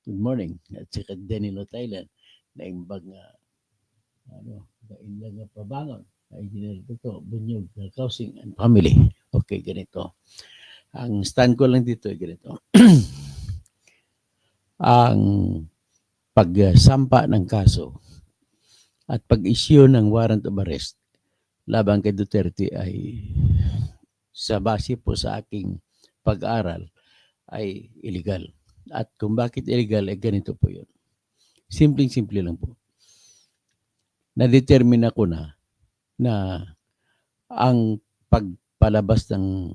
Good morning. At saka Danilo Thailand na imbag nga kainlang nga pabangon na engineer dito, Bunyog, Housing and Family. Okay, ganito. Ang stand ko lang dito ay ganito. Ang pagsampa ng kaso at pag-issue ng warrant of arrest laban kay Duterte ay sa base po sa aking pag-aral ay illegal. At kung bakit illegal ay ganito po yun. Simpleng-simple lang po. Na-determine ako na ang pagpalabas ng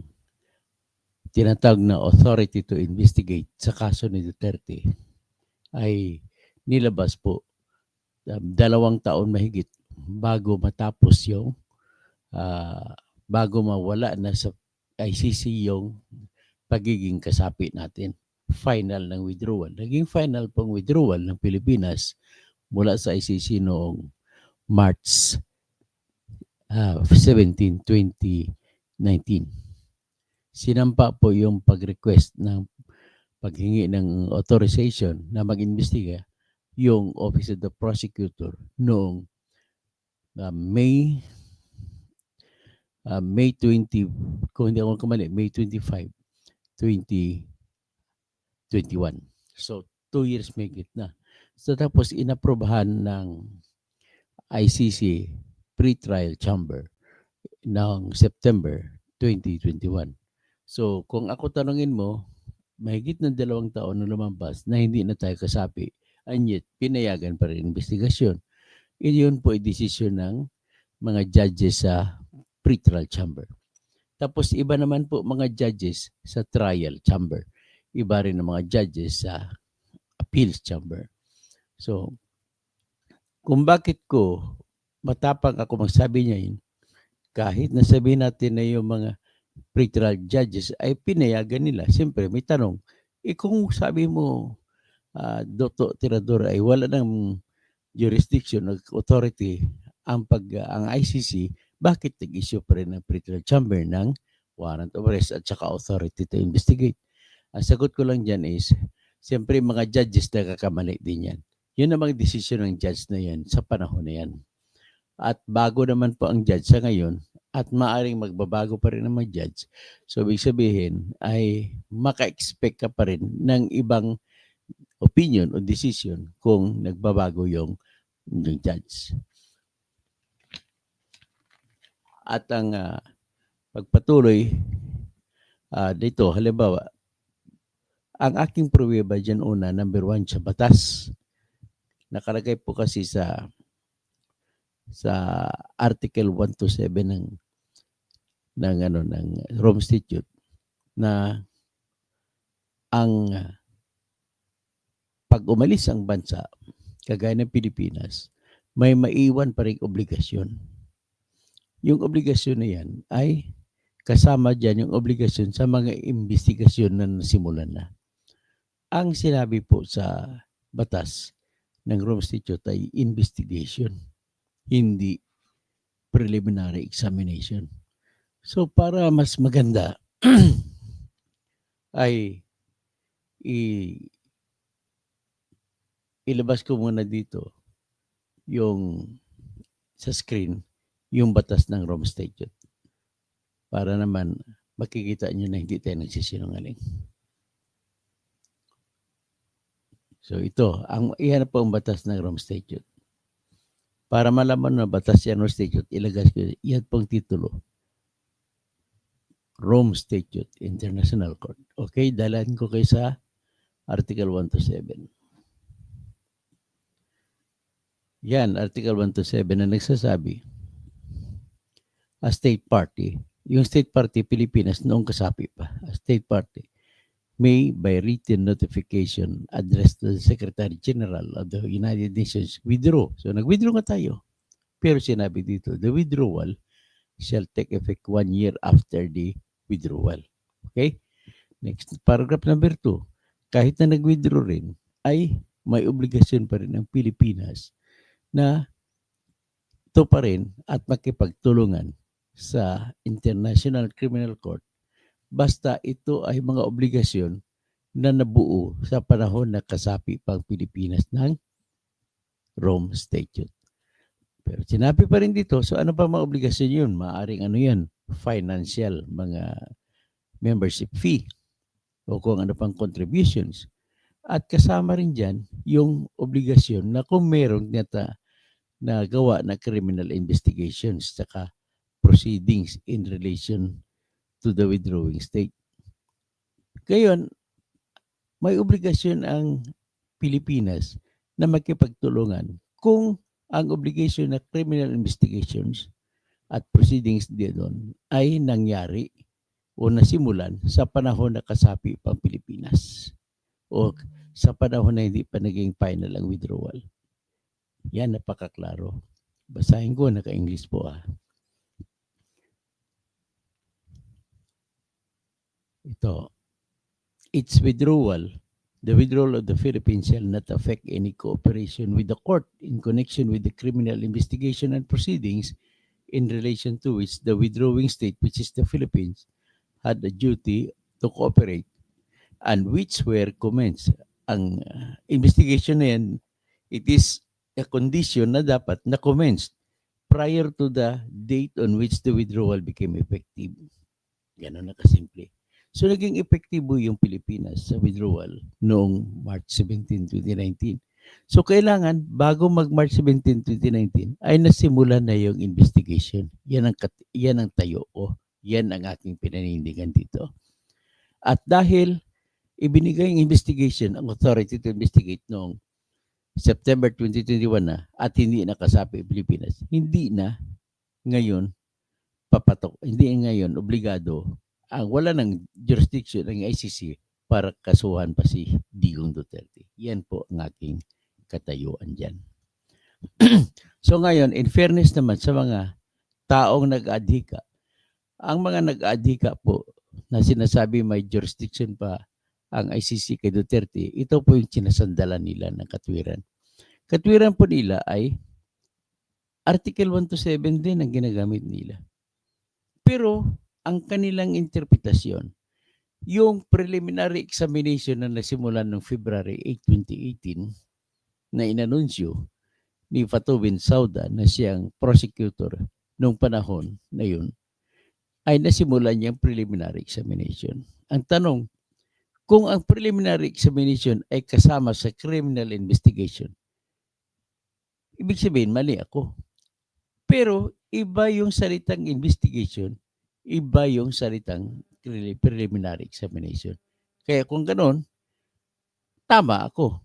tinatawag na authority to investigate sa kaso ni Duterte ay nilabas po 2 taon mahigit bago matapos yung bago mawala na sa ICC yung pagiging kasapi natin. Final ng withdrawal. Naging final pong withdrawal ng Pilipinas mula sa ICC noong March 17, 2019. Sinampa po yung pag-request ng paghingi ng authorization na mag-imbestiga yung Office of the Prosecutor noong May 20, kung hindi ako kamali, May 25, 2021. So, 2 years may na. So, tapos inaprobahan ng ICC pre-trial chamber noong September 2021. So, kung ako tanungin mo, mahigit ng 2 taon na lumampas na hindi na tayo kasapi, and yet pinayagan pa rin investigasyon. Iyon po ay desisyon ng mga judges sa pre-trial chamber. Tapos iba naman po mga judges sa trial chamber. Iba rin ng mga judges sa appeals chamber. So, kung bakit ko matapang ako magsabi niya yun, kahit nasabihin natin na yung mga pre-trial judges ay pinayagan nila. Siyempre, may tanong, kung sabi mo, Dr. Tirador ay wala ng jurisdiction, authority, ang ICC, bakit nag-issue pa rin ng pre-trial chamber ng warrant of arrest at saka authority to investigate? Ang sagot ko lang dyan is, siyempre mga judges nakakamali din yan. Yun ang mga desisyon ng judge na yan sa panahon na yan. At bago naman po ang judge sa ngayon at maaring magbabago pa rin ang mga judge. So, ibig sabihin ay maka-expect ka pa rin ng ibang opinion o decision kung nagbabago yung judge. At ang pagpatuloy dito, halimbawa, ang aking pruweba dyan una, number 1, sa batas. Nakalagay po kasi sa Article 127 ng Rome Statute na ang pag umalis ang bansa, kagaya ng Pilipinas, may maiwan pa rin obligasyon. Yung obligasyon na yan ay kasama dyan yung obligasyon sa mga investigasyon na nasimulan na. Ang sinabi po sa batas ng Rome Statute ay investigation, hindi preliminary examination. So para mas maganda ay ilabas ko muna dito yung sa screen yung batas ng Rome Statute para naman makikita nyo na hindi tayo nagsisinungaling. So ito, ihanap po ang batas ng Rome Statute. Para malaman na batas yan Rome Statute, ilagay ko yan pong titulo. Rome Statute, International Court. Okay, dalan ko kayo sa Article 127. Yan, Article 127 na nagsasabi, a state party, yung state party Pilipinas noong kasapi pa, a state party may by written notification address to the Secretary General of the United Nations withdraw. So nag-withdraw nga tayo. Pero sinabi dito, the withdrawal shall take effect 1 year after the withdrawal. Okay? Next, paragraph number 2. Kahit na nag-withdraw rin, ay may obligasyon pa rin ang Pilipinas na ito pa rin at makipagtulungan sa International Criminal Court basta ito ay mga obligasyon na nabuo sa panahon na kasapi pang Pilipinas ng Rome Statute. Pero sinabi pa rin dito, so ano pa mga obligasyon yun? Maaring ano yan, financial, mga membership fee, o kung ano pang contributions. At kasama rin dyan yung obligasyon na kung meron na gawa na criminal investigations saka proceedings in relation to the withdrawing state. Ngayon, may obligasyon ang Pilipinas na makipagtulungan kung ang obligation na criminal investigations at proceedings doon ay nangyari o nasimulan sa panahon na kasapi pang Pilipinas o sa panahon na hindi pa naging final ang withdrawal. Yan, napakaklaro. Basahin ko, naka-English po Ito. Its withdrawal, the withdrawal of the Philippines shall not affect any cooperation with the court in connection with the criminal investigation and proceedings in relation to which the withdrawing state, which is the Philippines, had a duty to cooperate and which were commenced. Ang investigation na yan, it is a condition na dapat na commenced prior to the date on which the withdrawal became effective. Ganon na kasimple. So naging epektibo yung Pilipinas sa withdrawal noong March 17, 2019. So kailangan bago mag-March 17, 2019 ay nasimulan na yung investigation. Yan ang tayo o yan ang aking pinanindigan dito. At dahil ibinigay yung investigation, ang authority to investigate noong September 2021 na at hindi nakasapi Pilipinas, hindi na ngayon papatok, hindi ngayon obligado ang wala ng jurisdiction ng ICC para kasuhan pa si Digong Duterte. Yan po ang aking katayuan dyan. So ngayon, in fairness naman sa mga taong nag-adhika, ang mga nag-adhika po na sinasabi may jurisdiction pa ang ICC kay Duterte, ito po yung sinasandalan nila ng katwiran. Katwiran po nila ay Article 1 to 7 din ang ginagamit nila. Pero ang kanilang interpretasyon, yung preliminary examination na nasimulan noong February 8, 2018 na inanunsyo ni Fatou Bensouda na siyang prosecutor noong panahon na yun, ay nasimulan niyang preliminary examination. Ang tanong, kung ang preliminary examination ay kasama sa criminal investigation, ibig sabihin, mali ako. Pero iba yung salitang investigation, iba yung salitang preliminary examination. Kaya kung ganon, tama ako.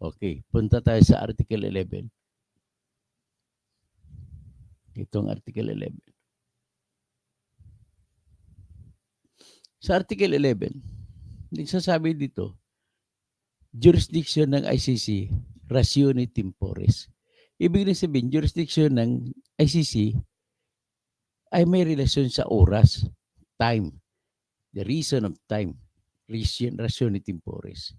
Okay, punta tayo sa Article 11. Itong Article 11. Sa Article 11, nagsasabi dito, jurisdiction ng ICC, ratione temporis. Ibig sabihin, jurisdiction ng ICC ay may relasyon sa oras, time, the reason of time, ratione temporis.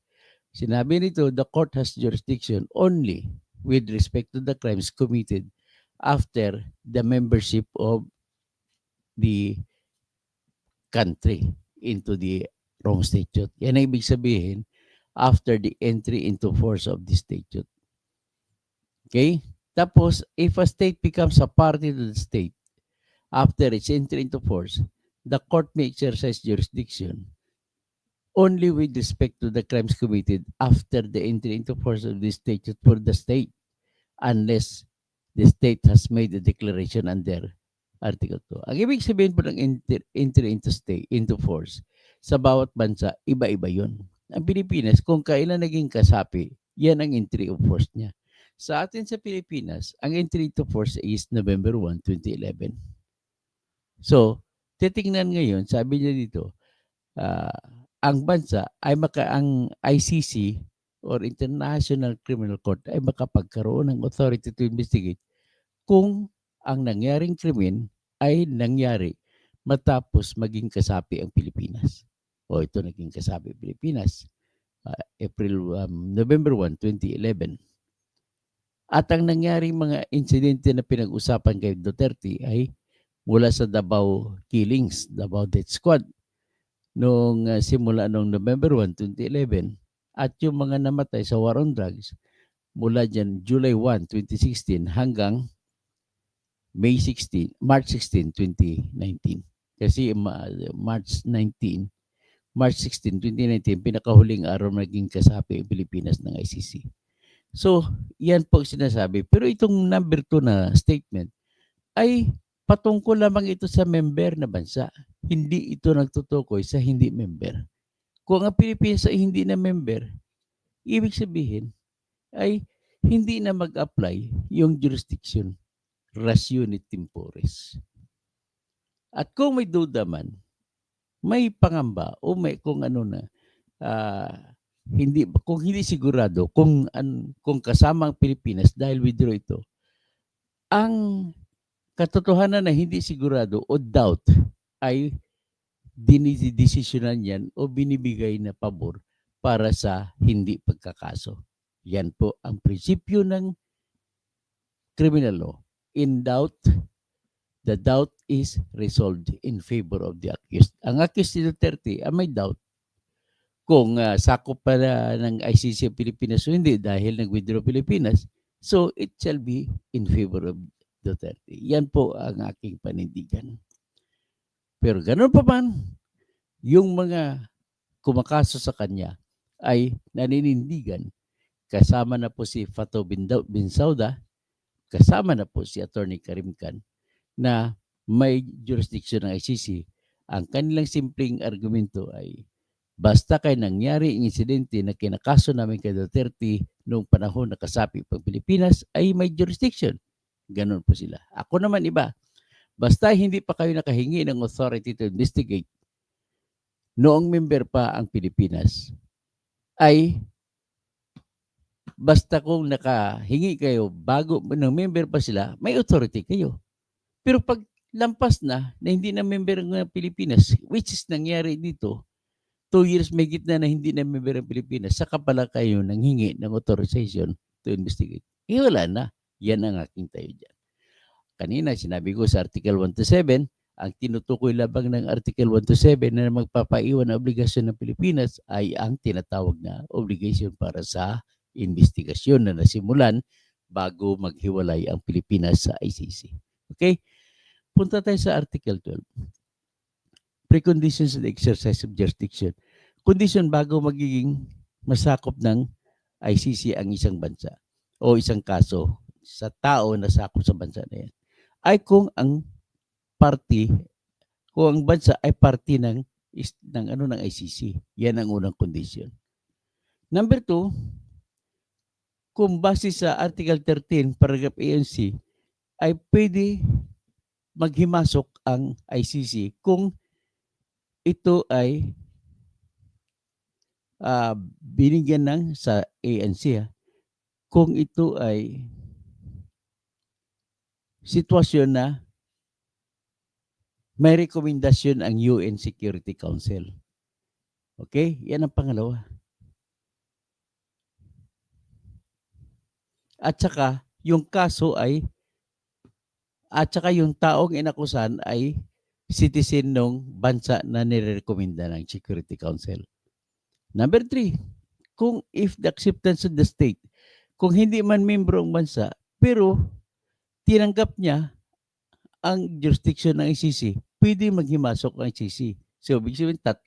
Sinabi nito, the court has jurisdiction only with respect to the crimes committed after the membership of the country into the Rome Statute. Yan ang ibig sabihin, after the entry into force of the statute. Okay? Tapos, if a state becomes a party to the state, after its entry into force, the court may exercise jurisdiction only with respect to the crimes committed after the entry into force of the statute for the state, unless the state has made a declaration under Article 2. Ang ibig sabihin po ng entry into force, sa bawat bansa, iba-iba yun. Ang Pilipinas, kung kailan naging kasapi, yan ang entry of force niya. Sa atin sa Pilipinas, ang entry into force is November 1, 2011. So, titingnan ngayon, sabi niya dito, ang bansa ay ang ICC or International Criminal Court ay makapagkaroon ng authority to investigate kung ang nangyaring krimen ay nangyari matapos maging kasapi ang Pilipinas. O ito naging kasapi ang Pilipinas, November 1, 2011. At ang nangyaring mga insidente na pinag-usapan kay Duterte ay mula sa Davao killings, Davao Death Squad, nung simula nung November 1, 2011 at yung mga namatay sa war on drugs mula dyan July 1, 2016 hanggang March 16, 2019. Kasi March 16, 2019, pinakahuling araw naging kasapi ang Pilipinas ng ICC. So, yan po sinasabi. Pero itong number 2 na statement ay patungkol lamang ito sa member na bansa. Hindi ito nagtutukoy sa hindi member. Kung ang Pilipinas ay hindi na member, ibig sabihin ay hindi na mag-apply yung jurisdiction, res unit temporis. At kung may duda man, may pangamba o may kung ano na, kung hindi sigurado kung kasama ang Pilipinas dahil withdraw ito, ang katotohanan na hindi sigurado o doubt ay dinidesisyonan yan o binibigay na pabor para sa hindi pagkakaso. Yan po ang prinsipyo ng criminal law. In doubt, the doubt is resolved in favor of the accused. Ang accused si Duterte may doubt kung sakop pa ng ICC Pilipinas o hindi dahil nag-withdraw Pilipinas. So it shall be in favor of Duterte. Yan po ang aking panindigan. Pero ganun pa man, yung mga kumakaso sa kanya ay naninindigan. Kasama na po si Fatou Bensouda, kasama na po si Attorney Karim Khan na may jurisdiction ng ICC. Ang kanilang simpleng argumento ay basta kay nangyari ang insidente na kinakaso namin kay Duterte noong panahon na kasapi pang Pilipinas ay may jurisdiction. Ganon po sila. Ako naman iba. Basta hindi pa kayo nakahingi ng authority to investigate noong member pa ang Pilipinas, ay basta kung nakahingi kayo bago ng member pa sila, may authority kayo. Pero pag lampas na hindi na member ng Pilipinas, which is nangyari dito, 2 years may gitna na hindi na member ng Pilipinas, saka pala kayo nanghingi ng authorization to investigate. Wala na. Yan ang aking tayo dyan. Kanina, sinabi ko sa Article 127, ang tinutukoy labang ng Article 127 na magpapaiwan na obligasyon ng Pilipinas ay ang tinatawag na obligation para sa investigasyon na nasimulan bago maghiwalay ang Pilipinas sa ICC. Okay? Punta tayo sa Article 12. Preconditions of the exercise of jurisdiction. Condition bago magiging masakop ng ICC ang isang bansa o isang kaso sa tao na sakop sa bansa na yan ay kung ang bansa ay party ng ICC. Yan ang unang condition. Number 2, kung base sa Article 13, paragraph A and C, ay pwede maghimasok ang ICC kung ito ay binigyan ng sa A and C, kung ito ay sitwasyon na may rekomendasyon ang UN Security Council. Okay? Yan ang pangalawa. At saka, yung kaso ay, at saka yung taong inakusan ay citizen ng bansa na nirekomenda ng Security Council. Number 3, kung if the acceptance of the state, kung hindi man membro ang bansa, pero tinanggap niya ang jurisdiction ng ICC, pwede maghimasok ang ICC. So, ibig sabihin, 3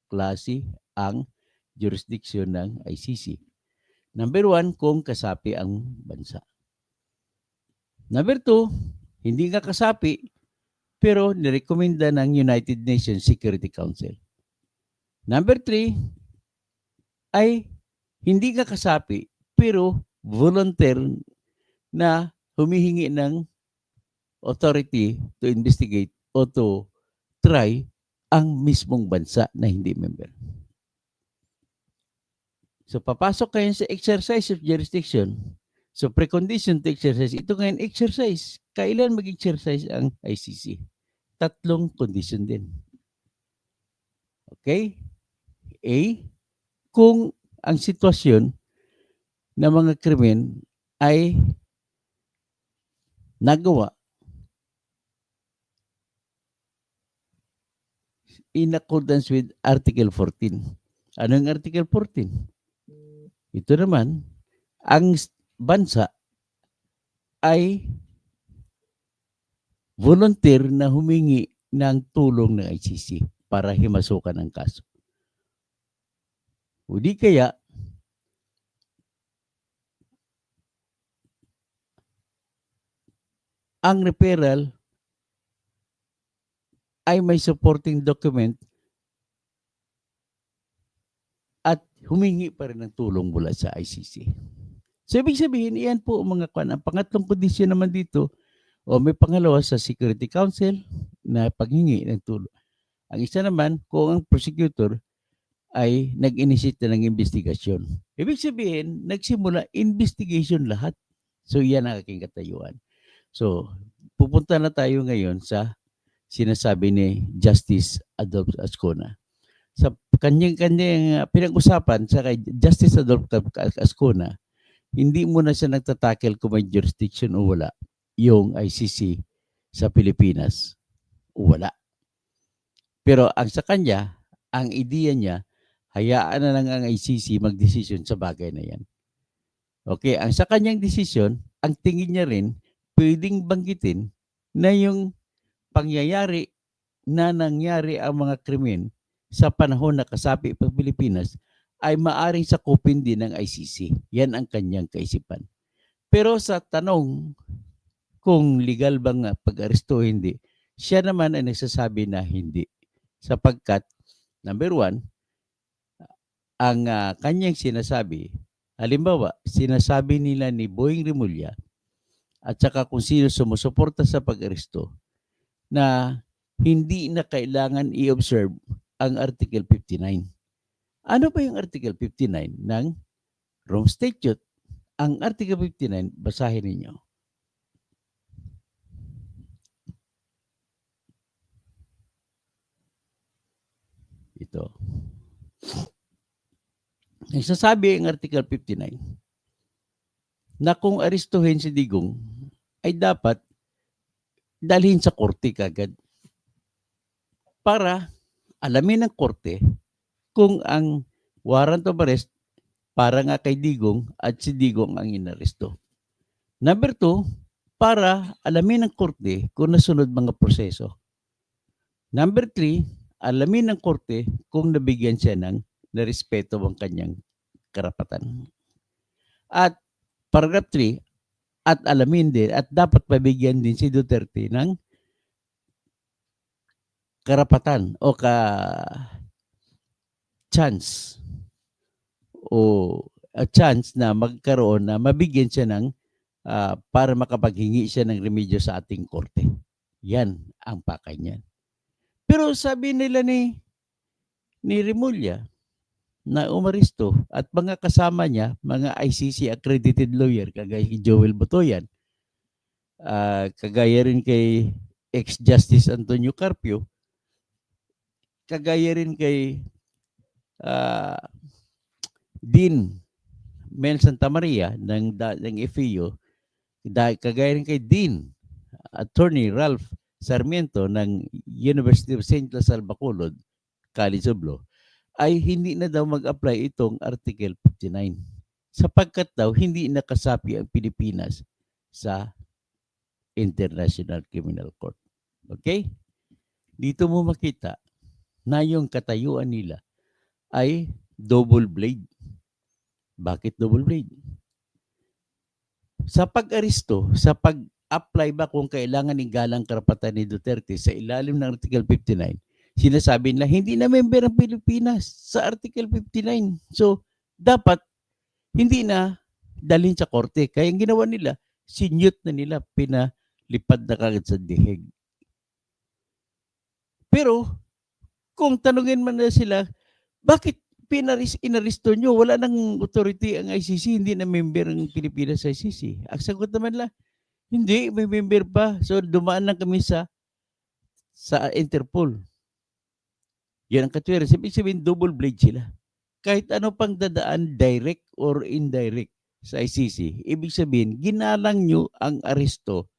klase ang jurisdiction ng ICC. Number 1, kung kasapi ang bansa. Number 2, hindi nga kasapi, pero nirekomenda ng United Nations Security Council. Number 3, ay hindi nga kasapi, pero volunteer na humihingi ng authority to investigate o to try ang mismong bansa na hindi member. So, papasok kayo sa exercise of jurisdiction. So, precondition to exercise. Ito ngayon, exercise. Kailan mag-exercise ang ICC? 3 condition din. Okay? A, kung ang sitwasyon ng mga krimen ay nagawa in accordance with Article 14. Ano yung Article 14? Ito naman, ang bansa ay volunteer na humingi ng tulong ng ICC para himasukan ang kaso. O di kaya, ang referral ay may supporting document at humingi pa rin ng tulong mula sa ICC. So, ibig sabihin, iyan po mga kwan. Ang pangatlong kondisyon naman dito, o may pangalawa sa Security Council na paghingi ng tulong. Ang isa naman, kung ang prosecutor ay nag-initiate na ng investigasyon. Ibig sabihin, nagsimula investigation lahat. So, yan ang aking katayuan. So, pupunta na tayo ngayon sa sinasabi ni Justice Adolfo Ascona. Sa kanyang pinag-usapan sa kay Justice Adolfo Ascona, hindi muna siya nagtatakel kung may jurisdiction o wala yung ICC sa Pilipinas o wala. Pero ang sa kanya, ang ideya niya, hayaan na lang ang ICC magdesisyon sa bagay na yan. Okay, ang sa kanyang desisyon, ang tingin niya rin, pwedeng banggitin na yung pangyayari na nangyari ang mga krimen sa panahon na kasapi pa Pilipinas ay maaring sakupin din ng ICC. Yan ang kanyang kaisipan. Pero sa tanong kung legal bang pag-aresto o hindi, siya naman ay nagsasabi na hindi. Sapagkat, number one, ang kanyang sinasabi, halimbawa, sinasabi nila ni Boying Rimulya at saka kung sino sumusuporta sa pag-aresto na hindi na kailangan i-observe ang Article 59. Ano ba yung Article 59 ng Rome Statute? Ang Article 59, basahin ninyo. Ito. Nagsasabi ang Article 59 na kung arestuhin si Digong ay dapat dalhin sa korte kagad para alamin ng korte kung ang warrant of arrest para nga kay Digong at si Digong ang inaresto. Number 2, para alamin ng korte kung nasunod mga proseso. Number 3, alamin ng korte kung nabigyan siya ng narespeto ang kanyang karapatan. At paragraph 3, at alamin din at dapat pabigyan din si Duterte ng karapatan o chance o a chance na magkaroon na mabigyan siya ng para makapaghingi siya ng remedyo sa ating korte. Yan ang pakay niyan. Pero sabi nila ni Rimulya na umaresto at mga kasama niya, mga ICC accredited lawyer, kagaya kay Joel Botoyan, kagaya rin kay ex-Justice Antonio Carpio, kagaya rin kay Dean Mel Santa Maria ng FEU, kagaya rin kay Dean Attorney Ralph Sarmiento ng University of St. Lasal Bacolod College of Law, ay hindi na daw mag-apply itong Article 59 sapagkat daw hindi nakasapi ang Pilipinas sa International Criminal Court. Okay? Dito mo makita na yung katayuan nila ay double blade. Bakit double blade? Sa pag-aresto, sa pag-apply ba kung kailangan igalang karapatan ni Duterte sa ilalim ng Article 59, sinasabi nila hindi na member ang Pilipinas sa Article 59. So, dapat hindi na dalhin sa korte. Kaya ang ginawa nila, sinute na nila, pinalipad na kagad sa dihig. Pero, kung tanungin man na sila, bakit inaresto nyo? Wala nang authority ang ICC, hindi na member ang Pilipinas sa ICC. Ang sagot naman lang, hindi, may member pa. So, dumaan lang kami sa Interpol. Yan ang katwiran. Ibig sabihin, double blade sila. Kahit ano pang dadaan, direct or indirect sa ICC, ibig sabihin, ginalang nyo ang aresto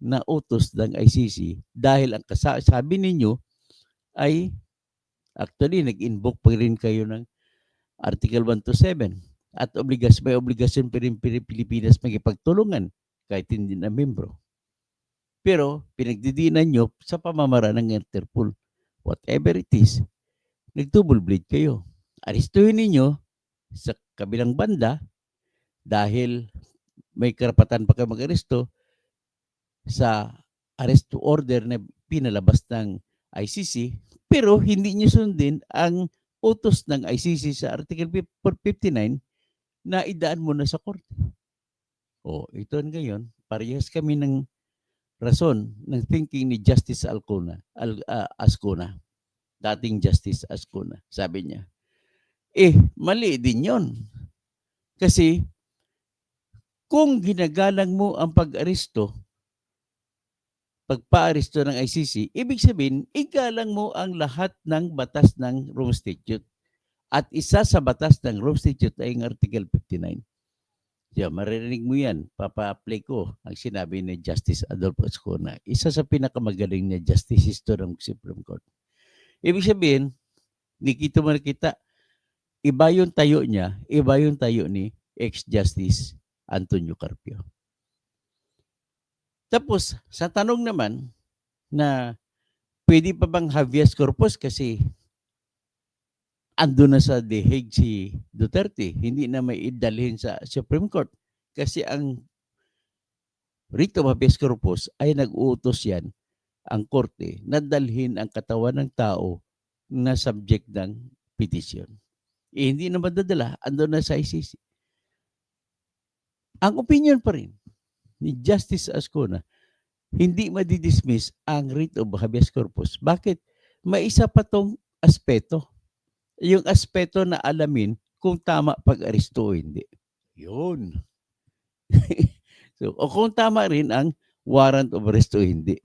na utos ng ICC dahil ang sabi ninyo ay Actually, nag-invoke pa rin kayo ng Article 127 at may obligasyon pa rin Pilipinas magipagtulungan kahit hindi na membro. Pero pinagdidiinan nyo sa pamamaraan ng Interpol. Whatever it is, nag-double bleed kayo. Aristuhin ninyo sa kabilang banda dahil may karapatan pa kayo mag-aresto sa arrest order na pinalabas ng ICC, pero hindi nyo sundin ang utos ng ICC sa Article 459 na idaan mo na sa korte. Ito ngayon, parehas kami ng rason ng thinking ni Justice Ascona, dating Justice Ascona. Sabi niya, mali din yon. Kasi kung ginagalang mo ang pag-aresto, pagpa-aresto ng ICC, ibig sabihin, igalang mo ang lahat ng batas ng Rome Statute. At isa sa batas ng Rome Statute ay ang Article 59. Maririnig mo yan, papa-apply ko ang sinabi ni Justice Adolfo Ascona. Isa sa pinakamagaling na justices to ng Supreme Court. Ibig sabihin, nakita, iba yung tayo niya, iba yung tayo ni ex-Justice Antonio Carpio. Tapos, sa tanong naman na pwede pa bang habeas corpus kasi ando na sa The Hague si Duterte, hindi na may idalhin sa Supreme Court kasi ang writ of habeas corpus ay nag-uutos yan ang korte na dalhin ang katawan ng tao na subject ng petition. Hindi na madadala, ando na sa ICC. Ang opinion pa rin ni Justice Ascona, hindi madidismiss ang writ of habeas corpus. Bakit? May isa pa tong aspeto. Yung aspeto na alamin kung tama pag-aresto o hindi. Yun. O kung tama rin ang warrant of arrest o hindi.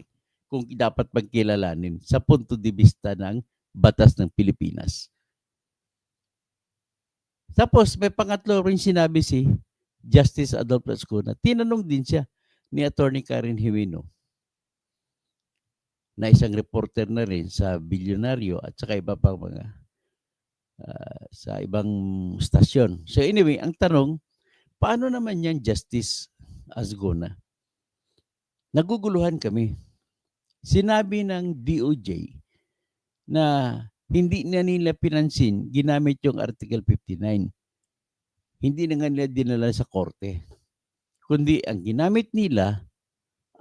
Kung dapat pagkilalanin sa punto de vista ng batas ng Pilipinas. Tapos may pangatlo rin sinabi si Justice Adolfo Ascona. Tinanong din siya ni Attorney Karen Jimeno na isang reporter na rin sa Bilyonaryo at saka iba pang mga sa ibang stasyon. So anyway, ang tanong, paano naman yan Justice Ascona? Naguguluhan kami. Sinabi ng DOJ na hindi na nila pinansin, ginamit yung Article 59. Hindi na nga nila dinala sa korte. Kundi ang ginamit nila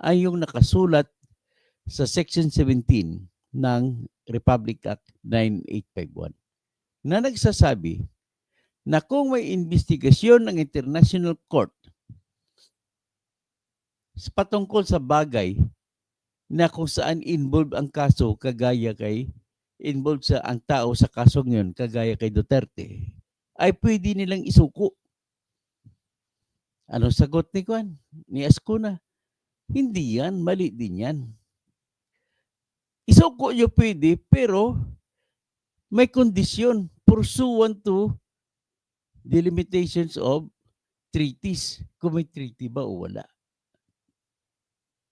ay yung nakasulat sa Section 17 ng Republic Act 9851 na nagsasabi na kung may investigasyon ng International Court patungkol sa bagay na kung saan involved ang kaso kagaya kay involved sa ang tao sa kasong yun kagaya kay Duterte, ay pwede nilang isuko. Anong sagot ni Juan? Ni Ascona? Hindi yan, mali din yan. Isuko nyo pwede, pero may kondisyon pursuant to the limitations of treaties. Kung may treaty ba o wala.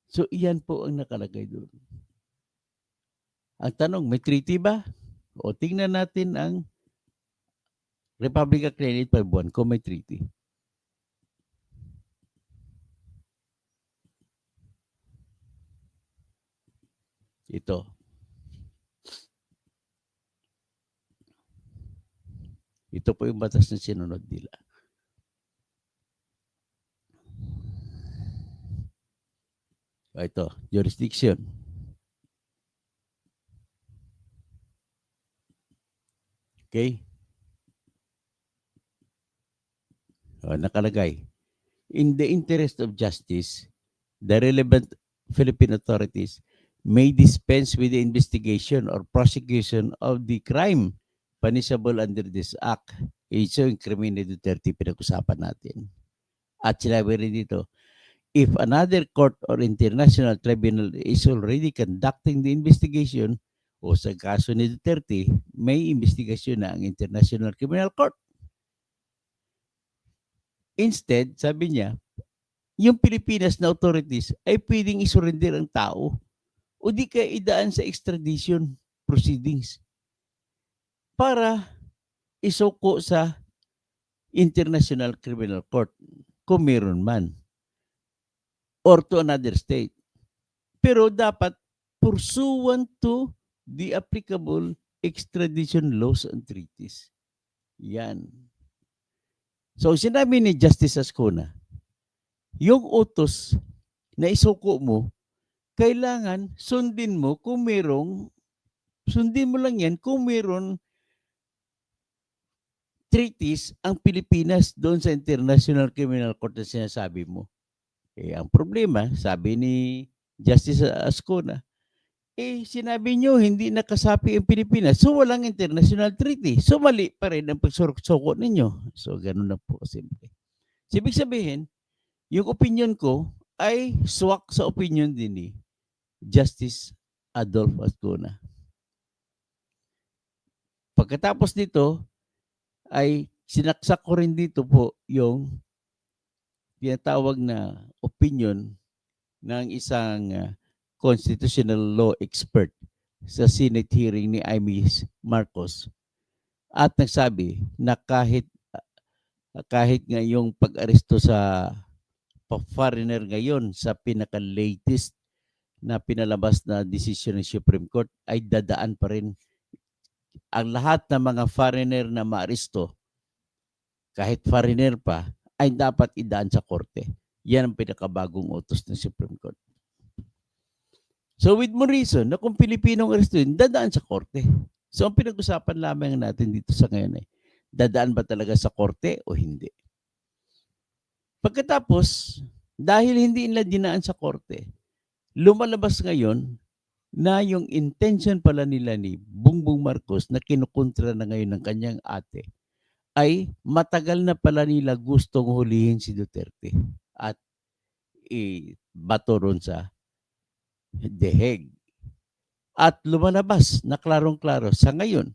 So, iyan po ang nakalagay doon. Ang tanong, may treaty ba? O tingnan natin ang Republic Act 9851 kung may treaty. Ito. Ito po yung batas na sinunod nila. Ito, jurisdiction. Okay? Nakalagay. In the interest of justice, the relevant Philippine authorities may dispense with the investigation or prosecution of the crime punishable under this act. Ito yung krimen ni Duterte pinag-usapan natin. At sinabi rin dito, if another court or international tribunal is already conducting the investigation, o sa kaso ni Duterte, may investigasyon na ang International Criminal Court. Instead, sabi niya, yung Pilipinas na authorities ay pwedeng isurrender ang tao o di kaya idaan sa extradition proceedings. para isuko sa International Criminal Court kung meron man or to another state. Pero dapat pursuant to the applicable extradition laws and treaties. Yan. So sinabi ni Justice Ascona, yung utos na isuko mo, kailangan sundin mo kung sundin mo lang yan kung meron treaties ang Pilipinas doon sa International Criminal Court na sinasabi mo. Ang problema, sabi ni Justice Ascona, sinabi nyo hindi nakasapi ang Pilipinas, so walang international treaty. So mali pa rin ang pagsuko ninyo. So ganun na po simple. So, ibig sabihin, yung opinion ko ay swak sa opinion din ni Justice Adolfo Ascona. Pagkatapos dito, ay sinaksak ko rin dito po yung tinatawag na opinion ng isang constitutional law expert sa Senate hearing ni Amy Marcos at nagsabi na kahit nga yung pag-aresto sa foreigner ngayon sa pinaka-latest na pinalabas na decision ng Supreme Court ay dadaan pa rin ang lahat ng mga foreigner na maaresto, kahit foreigner pa, ay dapat idaan sa korte. Yan ang pinakabagong utos ng Supreme Court. So with more reason na kung Pilipinong arestuin, dadaan sa korte. So ang pinag-usapan lamang natin dito sa ngayon ay, dadaan ba talaga sa korte o hindi? Pagkatapos, dahil hindi nila dinaan sa korte, lumalabas ngayon na yung intention pala nila ni Bongbong Marcos na kinukontra na ngayon ng kanyang ate ay matagal na pala nila gustong hulihin si Duterte at bato ron sa The Hague. At lumalabas na klarong-klaro sa ngayon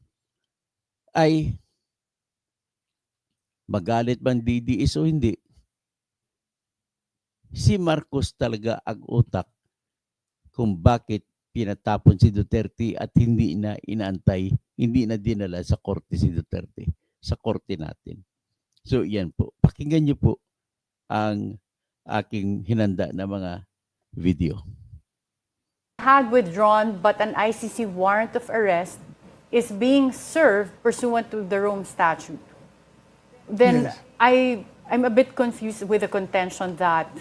ay magalit man DDS o hindi, si Marcos talaga ang utak kung bakit pinatapon si Duterte at hindi na inaantay, hindi na dinala sa korte si Duterte, sa korte natin. So yan po, pakinggan niyo po ang aking hinanda na mga video. Had withdrawn but an ICC warrant of arrest is being served pursuant to the Rome Statute. Then yes. I'm a bit confused with the contention that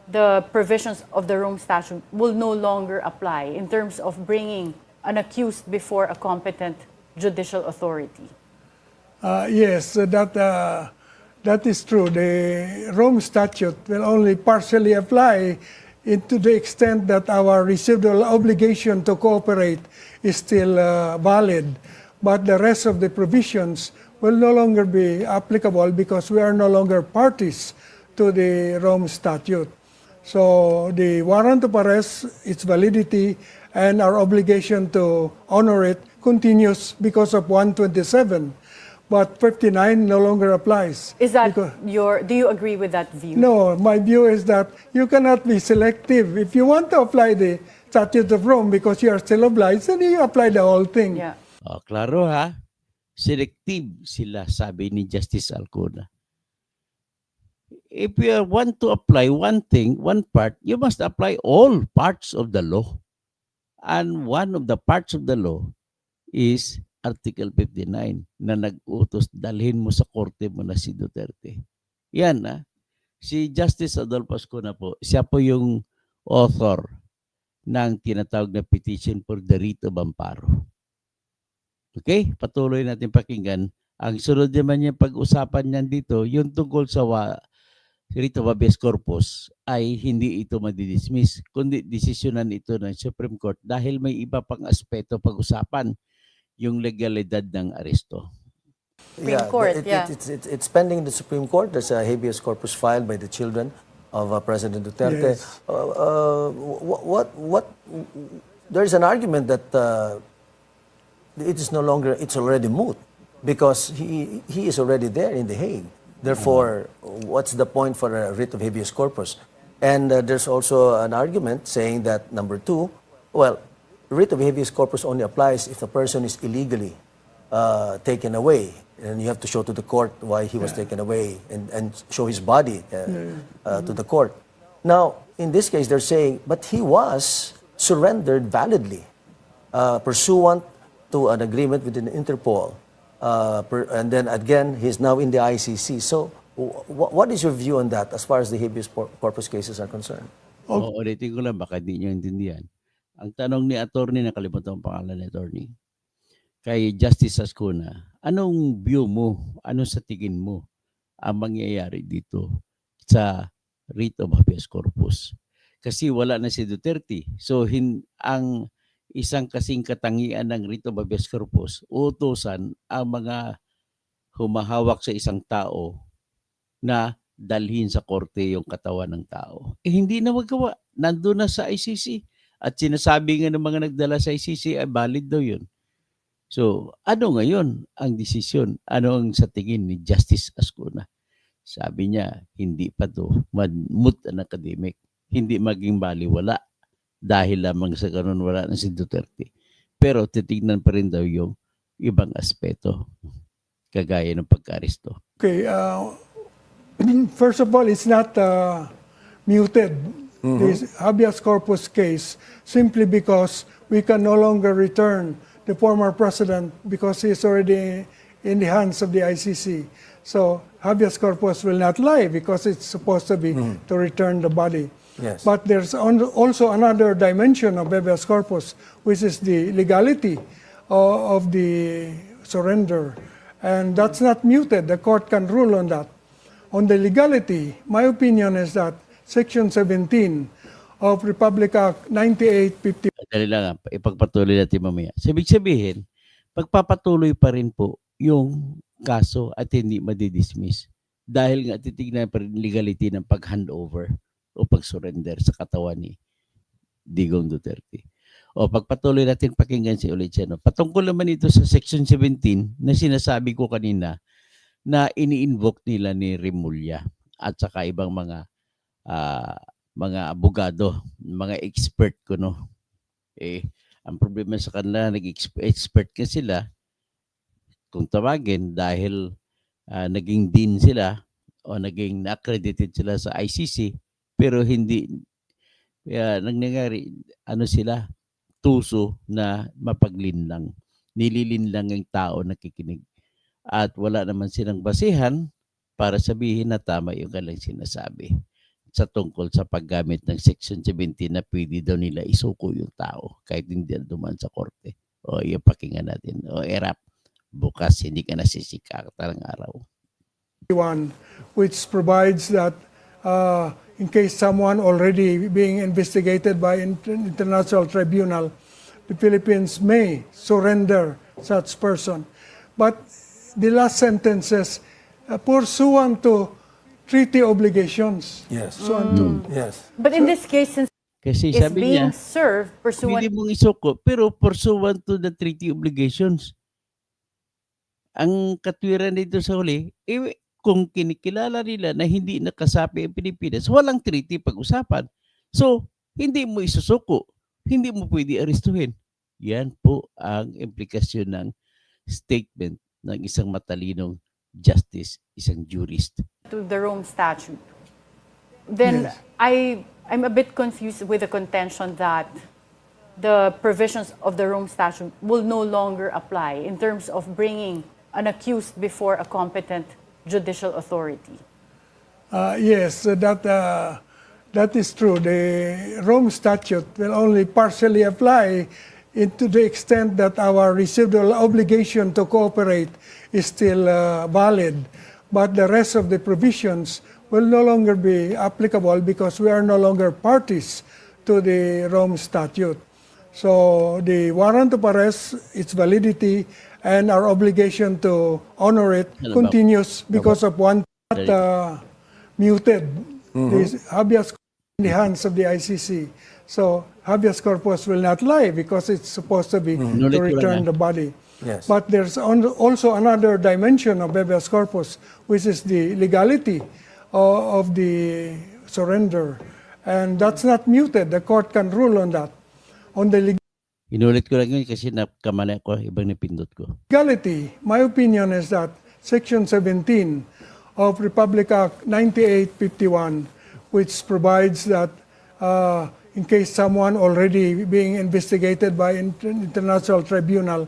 the provisions of the Rome Statute will no longer apply in terms of bringing an accused before a competent judicial authority. Yes, that is true. The Rome Statute will only partially apply to the extent that our residual obligation to cooperate is still valid. But the rest of the provisions will no longer be applicable because we are no longer parties to the Rome Statute. So the warrant of arrest, its validity, and our obligation to honor it continues because of 127. But 59 no longer applies. Is that do you agree with that view? No, my view is that you cannot be selective. If you want to apply the Statute of Rome because you are still obliged, then you apply the whole thing. Yeah. Klaro ha? Selective sila, sabi ni Justice Alcona. If you want to apply one thing, one part, you must apply all parts of the law. And one of the parts of the law is Article 59 na nag-utos dalhin mo sa korte mo na si Duterte. Yan si Justice Adolfo Ascona po, siya po yung author ng tinatawag na petition for the writ of amparo. Okay? Patuloy natin pakinggan. Ang sunod naman niya pag-usapan niyan dito, yung tungkol sa writ of habeas corpus ay hindi ito madidismiss, kundi desisyonan ito ng Supreme Court dahil may iba pang aspeto pag-usapan, yung legalidad ng aresto. Supreme Court, it's pending in the Supreme Court. There's a habeas corpus filed by the children of President Duterte. Yes. There's an argument that it is no longer, it's already moot because he is already there in The Hague. Therefore, what's the point for a writ of habeas corpus? And there's also an argument saying that number two, well, writ of habeas corpus only applies if the person is illegally taken away. And you have to show to the court why he was taken away and show his body to the court. Now, in this case, they're saying, but he was surrendered validly, pursuant to an agreement with the Interpol. And then again, he's now in the ICC. So, what is your view on that as far as the habeas corpus cases are concerned? O, ulitin ko lang, baka di nyo intindihan. Ang tanong ni attorney, nakalimutan ang pangalan ni attorney, kay Justice Ascuna, anong view mo, ano sa tingin mo ang mangyayari dito sa writ of habeas corpus? Kasi wala na si Duterte. So, ang isang kasing katangian ng writ of habeas corpus, utusan ang mga humahawak sa isang tao na dalhin sa korte yung katawan ng tao. Hindi na magawa. Nandun na sa ICC. At sinasabi nga ng mga nagdala sa ICC ay valid daw yun. So, ano ngayon ang desisyon? Ano ang sa tingin ni Justice Ascuna? Sabi niya, hindi pa to moot an academic. Hindi maging baliwala dahil lamang sa ganun wala na si Duterte. Pero titignan pa rin daw yung ibang aspeto kagaya ng pagka-aresto. Okay, first of all, it's not muted, this habeas corpus case, simply because we can no longer return the former president because he's already in the hands of the ICC. So habeas corpus will not lie because it's supposed to be to return the body. Yes. But there's also another dimension of habeas corpus, which is the legality of the surrender. And that's not muted. The court can rule on that. On the legality, my opinion is that Section 17 of Republic Act 9850 Dali lang, ipagpatuloy natin mamaya. Ibig sabihin, pagpapatuloy pa rin po yung kaso at hindi madidismiss. Dahil nga titignan pa rin legality ng pag-handover o pag-surrender sa katawan ni Digong Duterte. O pagpatuloy natin pakinggan si ulit siya. No? Patungkol naman ito sa Section 17 na sinasabi ko kanina na ini-invoke nila ni Remulla at saka ibang mga abogado, mga expert ko, no? Ang problema sa kanila, nag-expert ka sila kung tawagin dahil naging dean sila o naging accredited sila sa ICC pero hindi nangyayari sila tuso na mapaglinlang. Nililinlang ang tao nakikinig at wala naman silang basihan para sabihin na tama yung kanilang sinasabi sa tungkol sa paggamit ng Section 17 na pwede daw nila isuko yung tao kahit hindi na dumaan sa korte. O yung pakinggan natin. O erap, bukas hindi ka nasisika talang araw. which provides that in case someone already being investigated by international tribunal, the Philippines may surrender such person. But the last sentence says, pursuant to treaty obligations. Yes. Yes. But in this case, since Kasi it's sabi niya, being served pursuant hindi mong isuko pero pursuant to the treaty obligations. Ang katwiran dito sa huli, kung kinikilala nila na hindi nakasapi ang Pilipinas, walang treaty pag-usapan. So, hindi mo isusuko. Hindi mo pwede arestuhin. Yan po ang implikasyon ng statement ng isang matalinong justice, isang jurist. to the Rome Statute, then Yes. I'm a bit confused with the contention that the provisions of the Rome Statute will no longer apply in terms of bringing an accused before a competent judicial authority. Yes, that is true. The Rome Statute will only partially apply to the extent that our residual obligation to cooperate is still valid. But the rest of the provisions will no longer be applicable because we are no longer parties to the Rome Statute. So the warrant of arrest, its validity, and our obligation to honor it continues because of one muted. The habeas corpus in the hands of the ICC. So habeas corpus will not lie because it's supposed to be to return the body. Yes. But there's also another dimension of habeas corpus, which is the legality of the surrender. And that's not muted. The court can rule on that. On the Inulit ko lang yun kasi nakamali ako, ibang napindot ko. Legality, my opinion is that Section 17 of Republic Act 9851, which provides that in case someone already being investigated by international tribunal,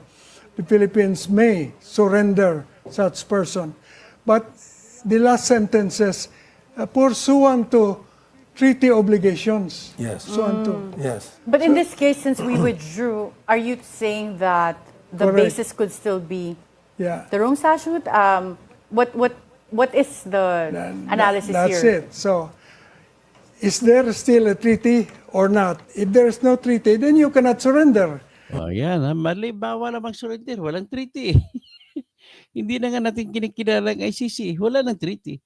the Philippines may surrender such person. But the last sentence says, pursuant to treaty obligations. Yes. Pursuant to. Yes. But in this case, since we withdrew, are you saying that the Correct. basis could still be Yeah. the Rome Statute? What is the analysis That's here? it. So, is there still a treaty or not? If there is no treaty, then you cannot surrender. Oh, yan. Mali, bawal na mag-surrender. Walang treaty. Hindi na nga natin kinikilala ang ICC. Wala ng treaty.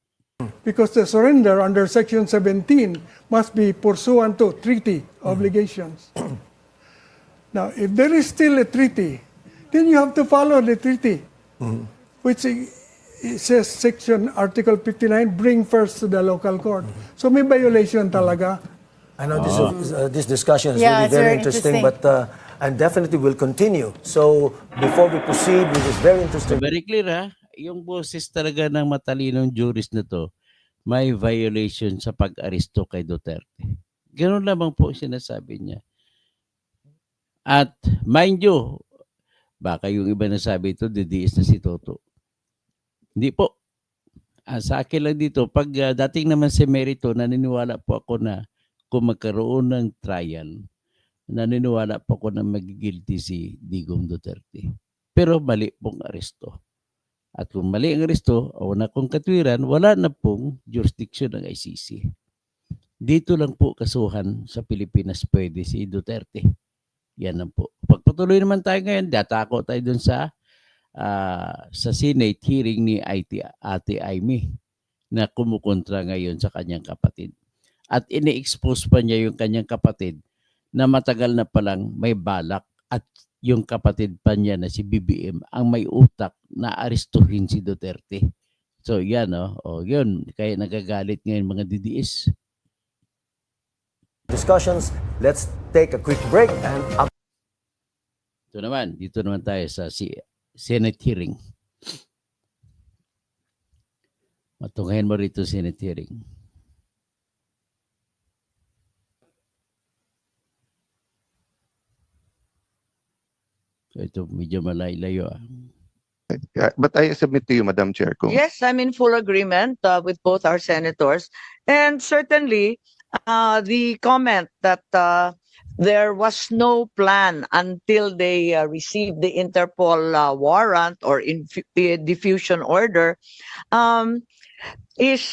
Because the surrender under Section 17 must be pursuant to treaty obligations. Now, if there is still a treaty, then you have to follow the treaty, which it says Section Article 59, bring first to the local court. So may violation talaga. I know this discussion is Yeah, really it's very very interesting, interesting. but and definitely will continue. So before we proceed with this very So interesting, very clear ha, yung boses talaga ng matalinong jurist na to, may violation sa pag-aresto kay Duterte. Ganun lamang po sinasabi niya. At mind you, baka yung iba nasabi ito, didiis na si Toto. Hindi po. Sa akin lang dito, pag dating naman si Merito, naniniwala po ako na kung magkaroon ng trial, naniniwala po ako na magigilty si Digong Duterte. Pero mali pong aresto. At kung mali ang aresto, o na kung katwiran, wala na pong jurisdiction ng ICC. Dito lang po kasuhan sa Pilipinas pwede si Duterte. Yan lang po. Pagpatuloy naman tayo ngayon, datako tayo dun sa Senate hearing ni Ate Amy na kumukontra ngayon sa kanyang kapatid. At ini-expose pa niya yung kanyang kapatid na matagal na palang may balak at yung kapatid pa niya na si BBM ang may utak na arestuhin si Duterte. So yan yun. Kaya nagagalit ngayon mga DDS. discussions, let's take a quick break and Dito naman tayo sa Senate hearing. Matunghayan mo rito Senate hearing. So ito medyo malayo. Yeah, but I submit to you, Madam Chair, kung Yes, I'm in full agreement with both our senators. And certainly, the comment that there was no plan until they received the Interpol warrant or diffusion order is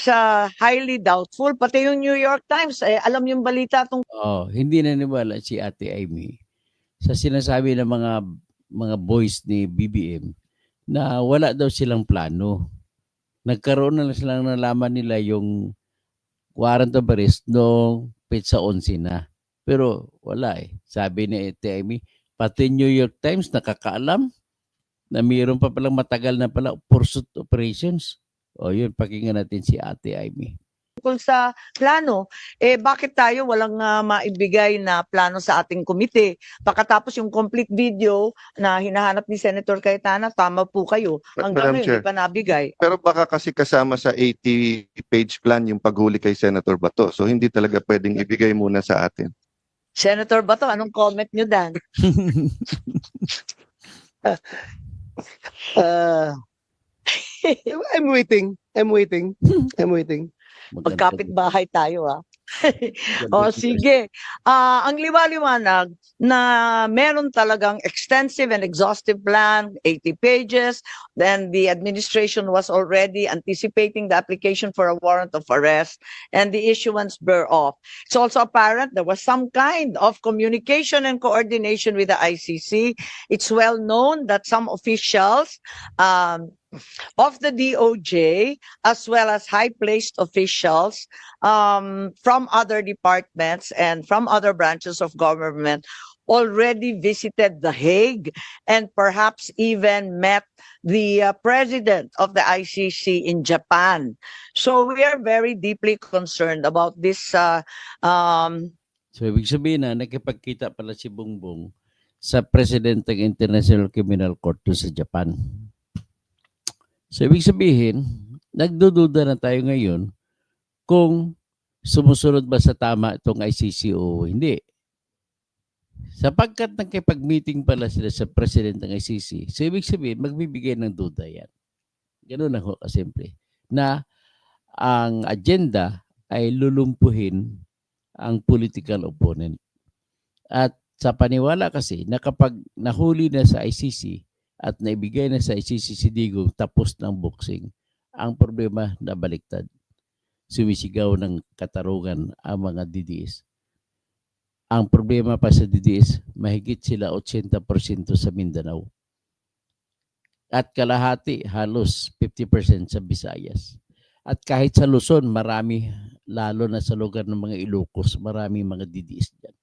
highly doubtful. Pati yung New York Times, alam yung balita tungkol Hindi naniwala si Ate Amy sa sinasabi ng mga boys ni BBM na wala daw silang plano. Nagkaroon na lang silang nalaman nila yung warrant of arrest noong petsa 11 na. Pero wala eh. Sabi ni Ate Amy, pati New York Times nakakaalam na mayroon pa palang matagal na pala pursuit operations. Yun, pakinggan natin si Ate Amy. sa plano. Bakit tayo walang maibigay na plano sa ating komite? Pagkatapos yung complete video na hinahanap ni Senator Cayetana, tama po kayo. Hanggang Madam ngayon, Chair. hindi pa nabigay. pero baka kasi kasama sa 80-page plan yung paghuli kay Senator Bato. So hindi talaga pwedeng ibigay muna sa atin. Senator Bato, anong comment nyo dan? I'm waiting. I'm waiting. I'm waiting. Magkapit bahay tayo sige. Ang liwaliwanag na meron talagang extensive and exhaustive plan, 80 pages. Then the administration was already anticipating the application for a warrant of arrest and the issuance bear off. It's also apparent there was some kind of communication and coordination with the ICC. It's well known that some officials of the DOJ, as well as high-placed officials from other departments and from other branches of government, already visited The Hague and perhaps even met the president of the ICC in Japan. So we are very deeply concerned about this So ibig sabihin na nakipagkita pala si Bongbong sa president ng International Criminal Court doon sa Japan. So, ibig sabihin, nagdududa na tayo ngayon kung sumusunod ba sa tama itong ICC o hindi. Sapagkat nakipag-meeting pala sila sa president ng ICC, so ibig sabihin, magbibigay ng duda yan. Ganun lang ho kasimple. Na ang agenda ay lulumpuhin ang political opponent. At sa paniwala kasi na kapag nahuli na sa ICC at naibigay na sa ICC si Digong tapos ng boxing, ang problema na baliktad. Sumisigaw ng katarungan ang mga DDS. Ang problema pa sa DDS, mahigit sila 80% sa Mindanao. At kalahati, halos 50% sa Visayas. At kahit sa Luzon, marami, lalo na sa lugar ng mga Ilocos, marami mga DDS dyan.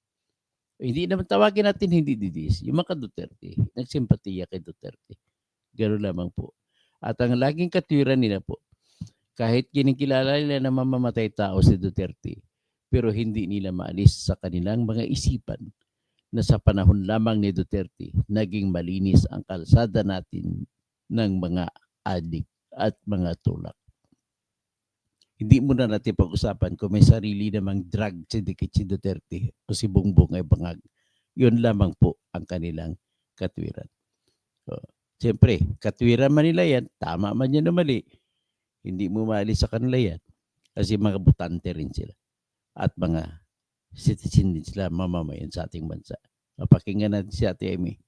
Hindi naman tawagin natin hindi DDS. Yung mga Duterte, nagsimpatiya kay Duterte. Gano'n lamang po. At ang laging katwiran nila po, kahit kinikilala nila na mamamatay tao si Duterte, pero hindi nila maalis sa kanilang mga isipan na sa panahon lamang ni Duterte, naging malinis ang kalsada natin ng mga adik at mga tulak. Hindi muna natin pag-usapan kung may sarili namang drug syndicate si Duterte o si Bongbong ay bangag. Yun lamang po ang kanilang katwiran. So, siyempre, katwiran man nila yan, tama man yan na mali, hindi mo maalis sa kanila yan kasi mga butante rin sila at mga citizen din sila, mamamayan sa ating bansa. Mapakinggan natin si Ate Amy.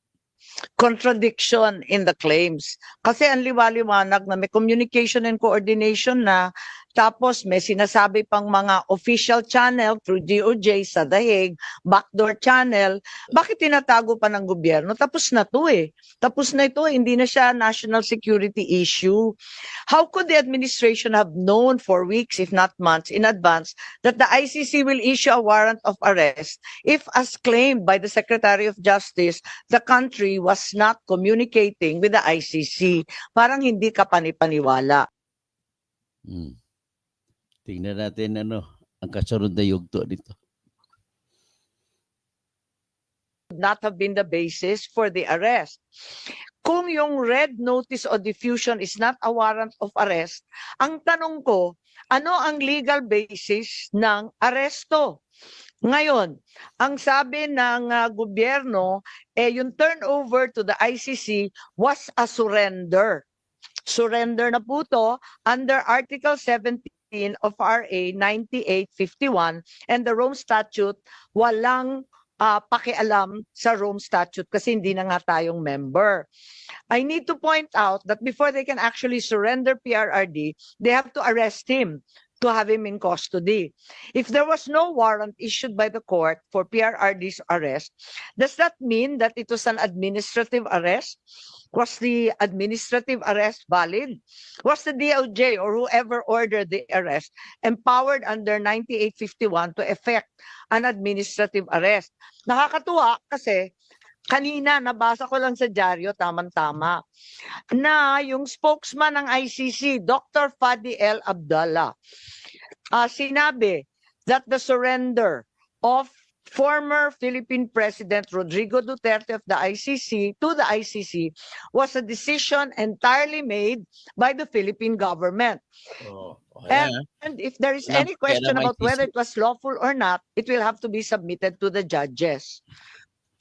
Contradiction in the claims. Kasi ang liwaliwanag na may communication and coordination na, tapos may sinasabi pang mga official channel through DOJ sa The Hague, backdoor channel. Bakit tinatago pa ng gobyerno? Tapos na to eh. Tapos na ito, hindi na siya national security issue. How could the administration have known for weeks, if not months, in advance that the ICC will issue a warrant of arrest if, as claimed by the Secretary of Justice, the country was not communicating with the ICC? Parang hindi ka panipaniwala. Tingnan natin ang kasunod na yugto dito. Not have been the basis for the arrest. Kung yung red notice o diffusion is not a warrant of arrest, ang tanong ko, ano ang legal basis ng aresto? Ngayon, ang sabi ng gobyerno, yung turnover to the ICC was a surrender. Surrender na po to under Article 17 of RA 9851 and the Rome Statute. Walang pakialam sa Rome Statute kasi hindi na nga tayong member. I need to point out that before they can actually surrender PRRD, they have to arrest him to have him in custody. If there was no warrant issued by the court for PRRD's arrest, does that mean that it was an administrative arrest? Was the administrative arrest valid? Was the DOJ or whoever ordered the arrest empowered under 9851 to effect an administrative arrest? Nakakatuwa kasi kanina nabasa ko lang sa dyaryo, tamang-tama, na yung spokesman ng ICC, Dr. Fadi El Abdallah, sinabi that the surrender of former Philippine President Rodrigo Duterte of the ICC to the ICC was a decision entirely made by the Philippine government. And if there is any question about whether it was lawful or not, it will have to be submitted to the judges.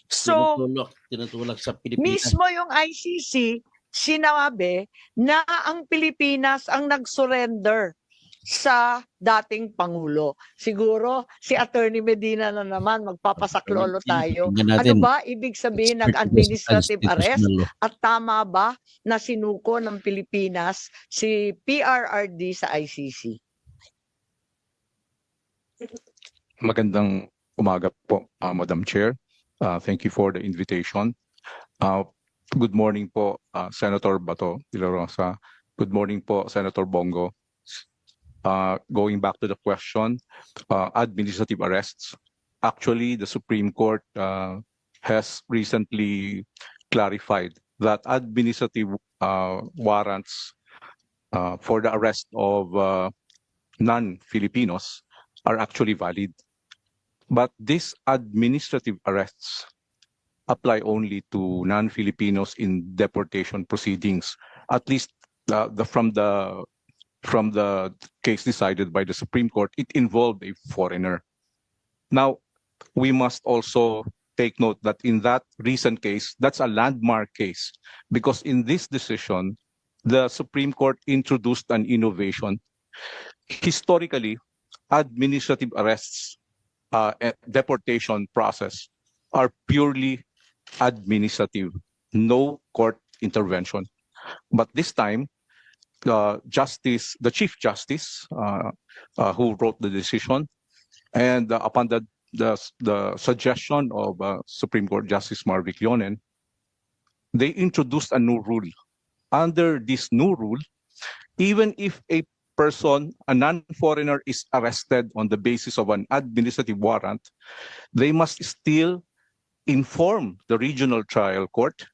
So, tinutulak sa Pilipinas. mismo yung ICC, sinabi na ang Pilipinas ang nag-surrender sa dating Pangulo. Siguro, si Attorney Medina na naman, magpapasaklolo tayo. Ano ba ibig sabihin ng administrative arrest? At tama ba na sinuko ng Pilipinas si PRRD sa ICC? Magandang umaga po, Madam Chair. Thank you for the invitation. Good morning po, Senator Bato de la Rosa. Good morning po, Senator Bongo. Going back to the question, administrative arrests. Actually, the Supreme Court has recently clarified that administrative warrants for the arrest of non-Filipinos are actually valid. But these administrative arrests apply only to non-Filipinos in deportation proceedings, at least from the case decided by the Supreme Court, it involved a foreigner. Now, we must also take note that in that recent case, that's a landmark case, because in this decision, the Supreme Court introduced an innovation. Historically, administrative arrests and deportation process are purely administrative, no court intervention. But this time, the Chief Justice, who wrote the decision, and upon the suggestion of Supreme Court Justice Marvick Leonen, they introduced a new rule. Under this new rule, even if a person, a non-foreigner, is arrested on the basis of an administrative warrant, they must still inform the regional trial court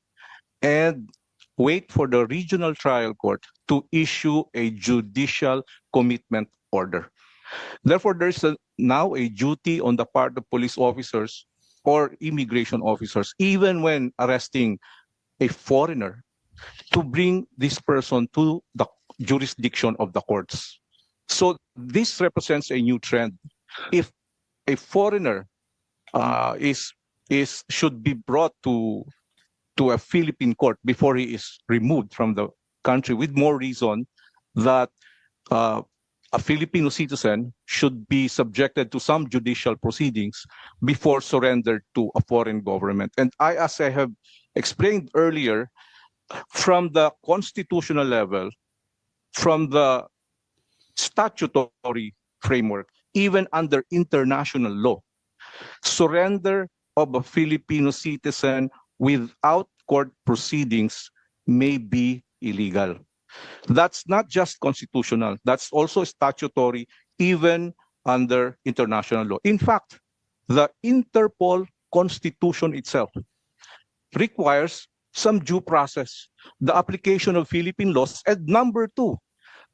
and wait for the regional trial court to issue a judicial commitment order. Therefore, there is now a duty on the part of police officers or immigration officers, even when arresting a foreigner, to bring this person to the jurisdiction of the courts. So this represents a new trend. If a foreigner should be brought to a Philippine court before he is removed from the country, with more reason that a Filipino citizen should be subjected to some judicial proceedings before surrendered to a foreign government. And as I have explained earlier, from the constitutional level, from the statutory framework, even under international law, surrender of a Filipino citizen without court proceedings may be illegal. That's not just constitutional, that's also statutory, even under international law. In fact, the Interpol Constitution itself requires some due process, the application of Philippine laws, and number two,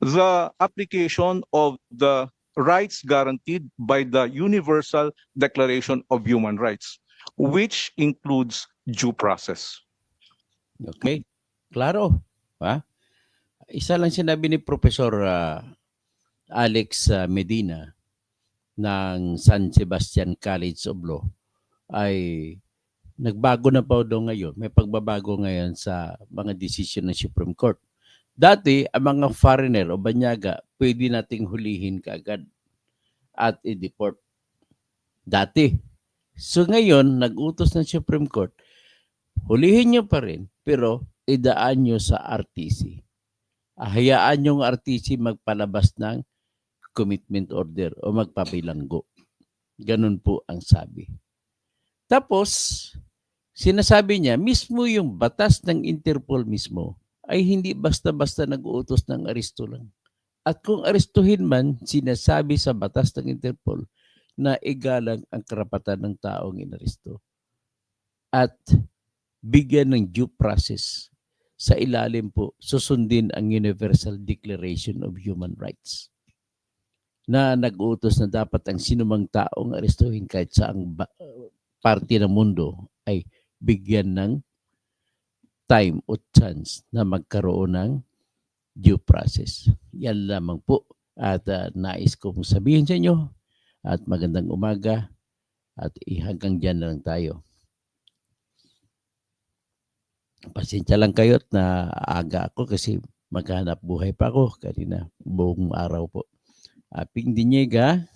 the application of the rights guaranteed by the Universal Declaration of Human Rights, which includes due process. Okay? Klaro. Ha? Isa lang sinabi ni Professor Alex Medina ng San Sebastian College of Law ay nagbago na po daw ngayon. May pagbabago ngayon sa mga desisyon ng Supreme Court. Dati, ang mga foreigner o banyaga, pwede nating hulihin kaagad at i-deport. Dati. So ngayon, nag-utos ng Supreme Court, hulihin nyo pa rin, pero idaan nyo sa RTC. Hayaan yung RTC magpalabas ng commitment order o magpabilanggo. Ganun po ang sabi. Tapos, sinasabi niya, mismo yung batas ng Interpol mismo ay hindi basta-basta nag-uutos ng aresto lang. At kung arestuhin man, sinasabi sa batas ng Interpol na igalang ang karapatan ng taong inaresto. At bigyan ng due process. Sa ilalim po, susundin ang Universal Declaration of Human Rights na nag-uutos na dapat ang sinumang taong arestuhin kahit saang parte ng mundo ay bigyan ng time o chance na magkaroon ng due process. Yan lamang po. At nais kong sabihin sa inyo at magandang umaga at hanggang dyan na lang tayo. Pasensya lang kayo at naaga ako kasi maghanap buhay pa ako kanina buong araw po. Ping Dinyega,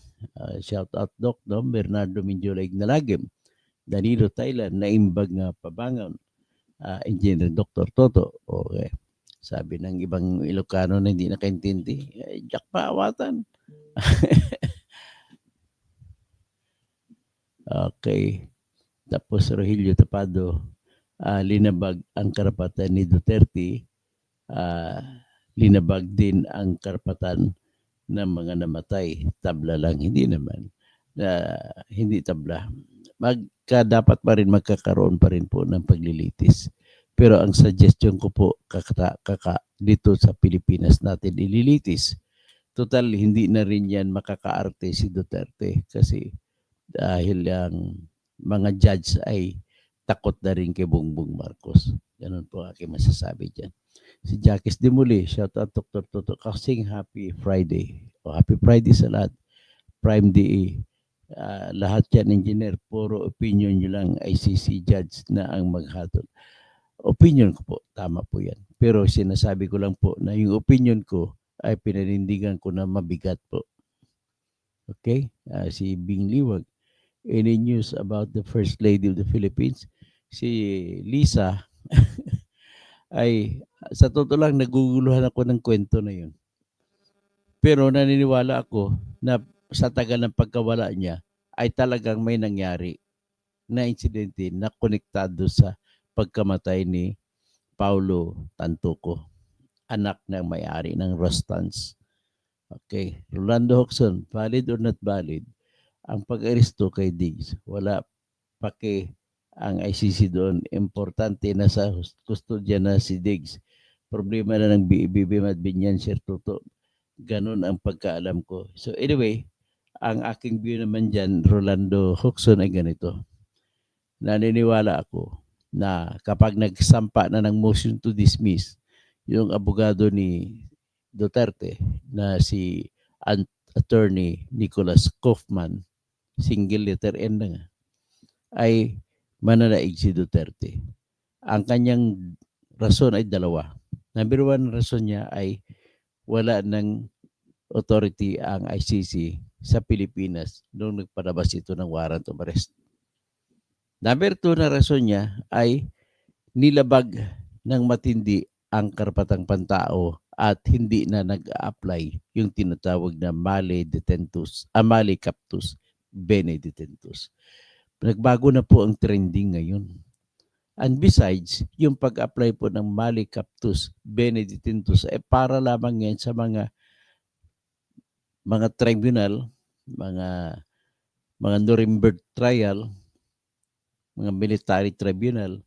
shout out Doc, no? Bernardo Minjola Ignalagim, Danilo Thailand, Naimbag nga Pabangon, Engineer Dr. Toto. Okay. Sabi ng ibang Ilocano na hindi nakaintindi, Jack paawatan. Okay. Tapos Rogelio Tapado, linabag ang karapatan ni Duterte, linabag din ang karapatan ng mga namatay. Tabla lang, hindi naman. Hindi tabla. Dapat pa rin magkakaroon pa rin po ng paglilitis. Pero ang suggestion ko po, dito sa Pilipinas natin ililitis. Total, hindi na rin yan makakaarte si Duterte kasi dahil ang mga judge ay takot na rin kay Bongbong Marcos. Ganun po aking masasabi dyan. Si Jacques Demuli, shout out Dr. Toto Kasing, happy Friday. O happy Friday sa lahat. Prime DE. Lahat yan, engineer, puro opinion nyo lang, ICC judge na ang maghatol. Opinion ko po, tama po yan. Pero sinasabi ko lang po na yung opinion ko ay pinanindigan ko na mabigat po. Okay? Si Bing Liwag. Any news about the First Lady of the Philippines? Si Lisa ay sa totoo lang naguguluhan ako ng kwento na yun. Pero naniniwala ako na sa tagal ng pagkawala niya ay talagang may nangyari na insidente na konektado sa pagkamatay ni Paulo Tantuco, anak ng may-ari ng Rostans. Okay. Rolando Hoxon, valid or not valid? Ang pag-aresto kay Diggs, wala pake ang ICC doon. Importante na sa kustodya na si Diggs. Problema na ng BBM at Binyan, Sir Toto. Ganun ang pagkaalam ko. So anyway, ang aking view naman dyan, Rolando Hoxon, ay ganito. Naniniwala ako na kapag nagsampa na ng motion to dismiss yung abogado ni Duterte na si Attorney Nicholas Kaufman, single letter N na nga, ay mananaig si Duterte. Ang kanyang rason ay dalawa. Number one rason niya ay wala ng authority ang ICC sa Pilipinas noong nagpalabas ito ng warrant of arrest. Number two na rason niya ay nilabag ng matindi ang karapatang pantao at hindi na nag-a-apply yung tinatawag na male captus bene detentus. Nagbago na po ang trending ngayon. And besides, yung pag-apply po ng male captus bene detentus ay para lamang yan sa mga tribunal, mga Nuremberg trial, mga military tribunal,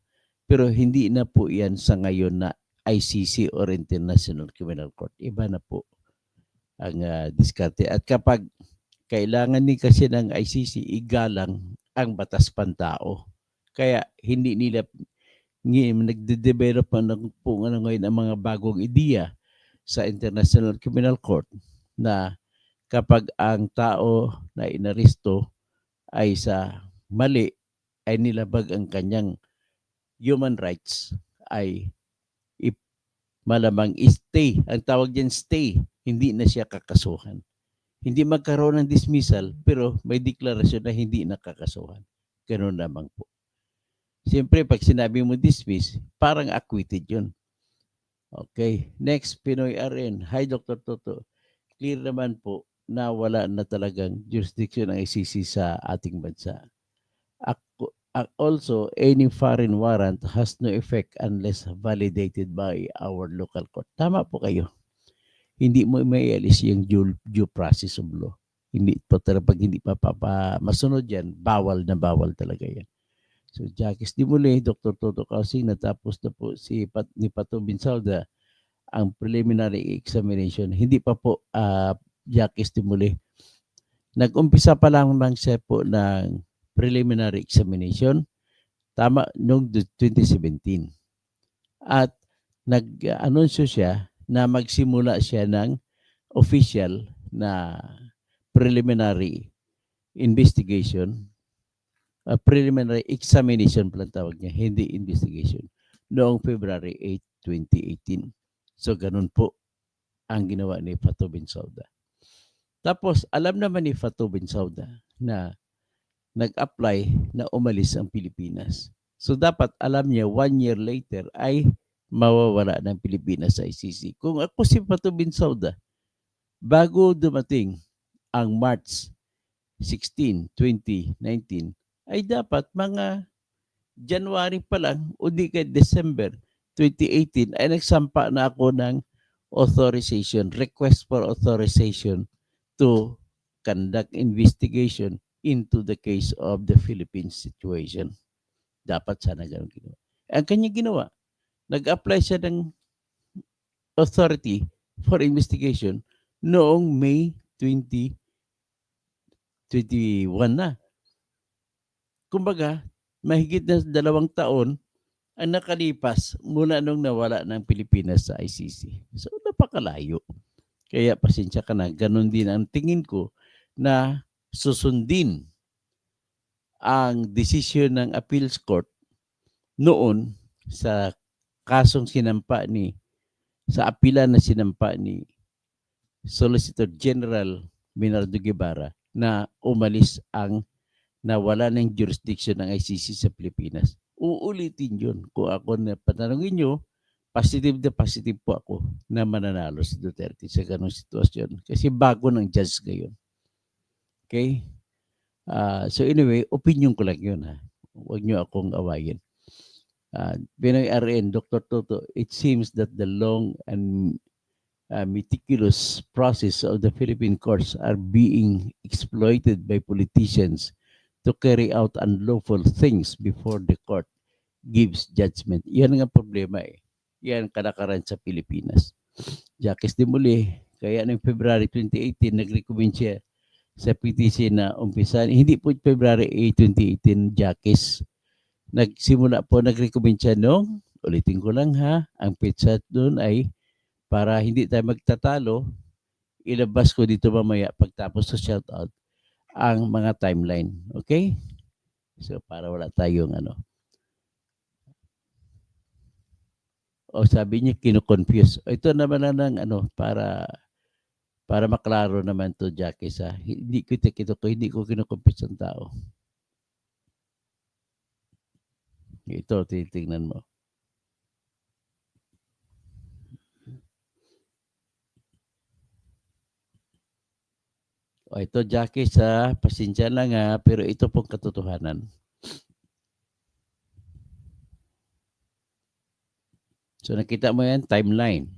pero hindi na po yan sa ngayon na ICC or International Criminal Court. Iba na po ang diskarte. At kapag kailangan ni kasi ng ICC, igalang ang batas pantao. Kaya hindi nila nagde-develop po ngayon ang mga bagong ideya sa International Criminal Court na kapag ang tao na inaresto ay sa mali, ay nilabag ang kanyang human rights, ay malamang stay. Ang tawag dyan stay, hindi na siya kakasuhan. Hindi magkaroon ng dismissal, pero may deklarasyon na hindi nakakasuhan. Ganun lamang po. Siyempre, pag sinabi mo dismiss, parang acquitted yun. Okay. Next, Pinoy RN. Hi, Dr. Toto. Clear naman po na wala na talagang jurisdiction ng ICC sa ating bansa. Also, any foreign warrant has no effect unless validated by our local court. Tama po kayo. Hindi mo maialis yung due process of law. Hindi po talaga, pag hindi pa masunod yan, bawal na bawal talaga yan. So, Jacques Dimuli, Dr. Toto Kausing, natapos na po ni Pato Binsalda ang preliminary examination. Hindi pa po Jacques Dimuli. Nag-umpisa pa lang siya po ng preliminary examination, tama, noong 2017. At nag-anunsyo siya na magsimula siya ng official na preliminary investigation, preliminary examination pala tawag niya, hindi investigation, noong February 8, 2018. So, ganun po ang ginawa ni Fatou Bensouda. Tapos, alam naman ni Fatou Bensouda na nag-apply na umalis ang Pilipinas. So, dapat alam niya 1 year later ay mawawala ng Pilipinas sa ICC. Kung ako si Fatou Bensouda, bago dumating ang March 16, 2019, ay dapat mga January pa lang o di kaya December 2018 ay nagsampa na ako ng authorization, request for authorization to conduct investigation into the case of the Philippines situation. Dapat sana ganun ginawa. Ang kanya ginawa, nag-apply siya ng authority for investigation noong May 2021 na. Kumbaga, mahigit na 2 taon ang nakalipas mula nung nawala ng Pilipinas sa ICC. So napakalayo. Kaya pasensya ka na, ganun din ang tingin ko na susundin ang desisyon ng appeals court noon sa kasong sinampa sa apila na sinampa ni Solicitor General Bernardo Guevara na umalis ang nawala ng jurisdiction ng ICC sa Pilipinas. Uulitin yun. Kung ako na patanungin nyo, positive na positive po ako na mananalo si Duterte sa ganong sitwasyon. Kasi bago ng judge ngayon. Okay? So anyway, opinion ko lang yun ha. Huwag nyo akong awayin. Pinoy RN, Dr. Toto, it seems that the long and meticulous process of the Philippine courts are being exploited by politicians to carry out unlawful things before the court gives judgment. Yan ang problema eh. Yan kalakaran sa Pilipinas. Jacques de Muli, kaya noong February 2018, nag-recommend siya sa PTC na umpisan. Hindi po February 8, 2018, Jacques. Nag-recommend siya noong, ulitin ko lang ha, ang pitchat doon ay para hindi tayo magtatalo, ilabas ko dito mamaya pagtapos sa shoutout ang mga timeline. Okay? So para wala tayong O sabi niya kino-confuse. Ito naman na ng para maklaro naman to Jackie sa hindi ko kino-confuse ang tao. Ito titingnan mo. O ito Jackie sa pasensya lang nga pero ito pong katotohanan. So nakita mo yan, timeline.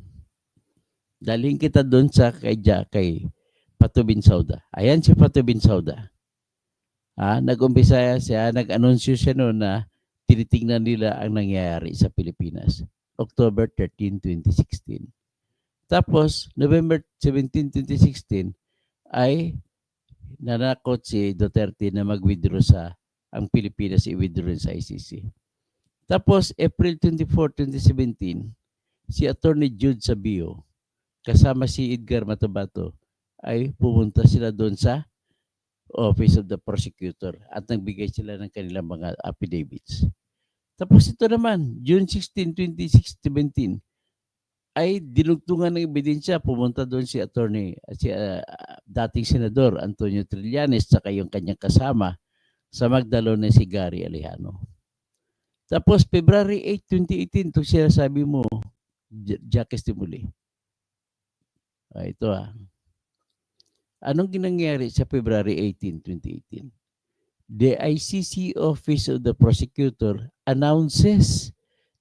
Dalhin kita doon sa kay Pato Binsauda. Ayan si Pato Binsauda. Nag-umpisa siya, nag-anunsyo siya noon na tinitingnan nila ang nangyayari sa Pilipinas. October 13, 2016. Tapos, November 17, 2016, ay nanakot si Duterte na mag-withdraw ang Pilipinas i-withdraw sa ICC. Tapos, April 24, 2017, si Attorney Jude Sabio, kasama si Edgar Matabato, ay pumunta sila doon sa Office of the Prosecutor at nagbigay sila ng kanilang mga affidavits. Tapos ito naman, June 16, 2017, ay dinugtungan ng ebidensya. Pumunta doon si dating Senador Antonio Trillanes sa yung kanyang kasama sa Magdalon na si Gary Alejano. Tapos, February 8, 2018, ito siya sabi mo, Jacques de Muli. Ito Anong ginangyari sa February 18, 2018? The ICC Office of the Prosecutor announces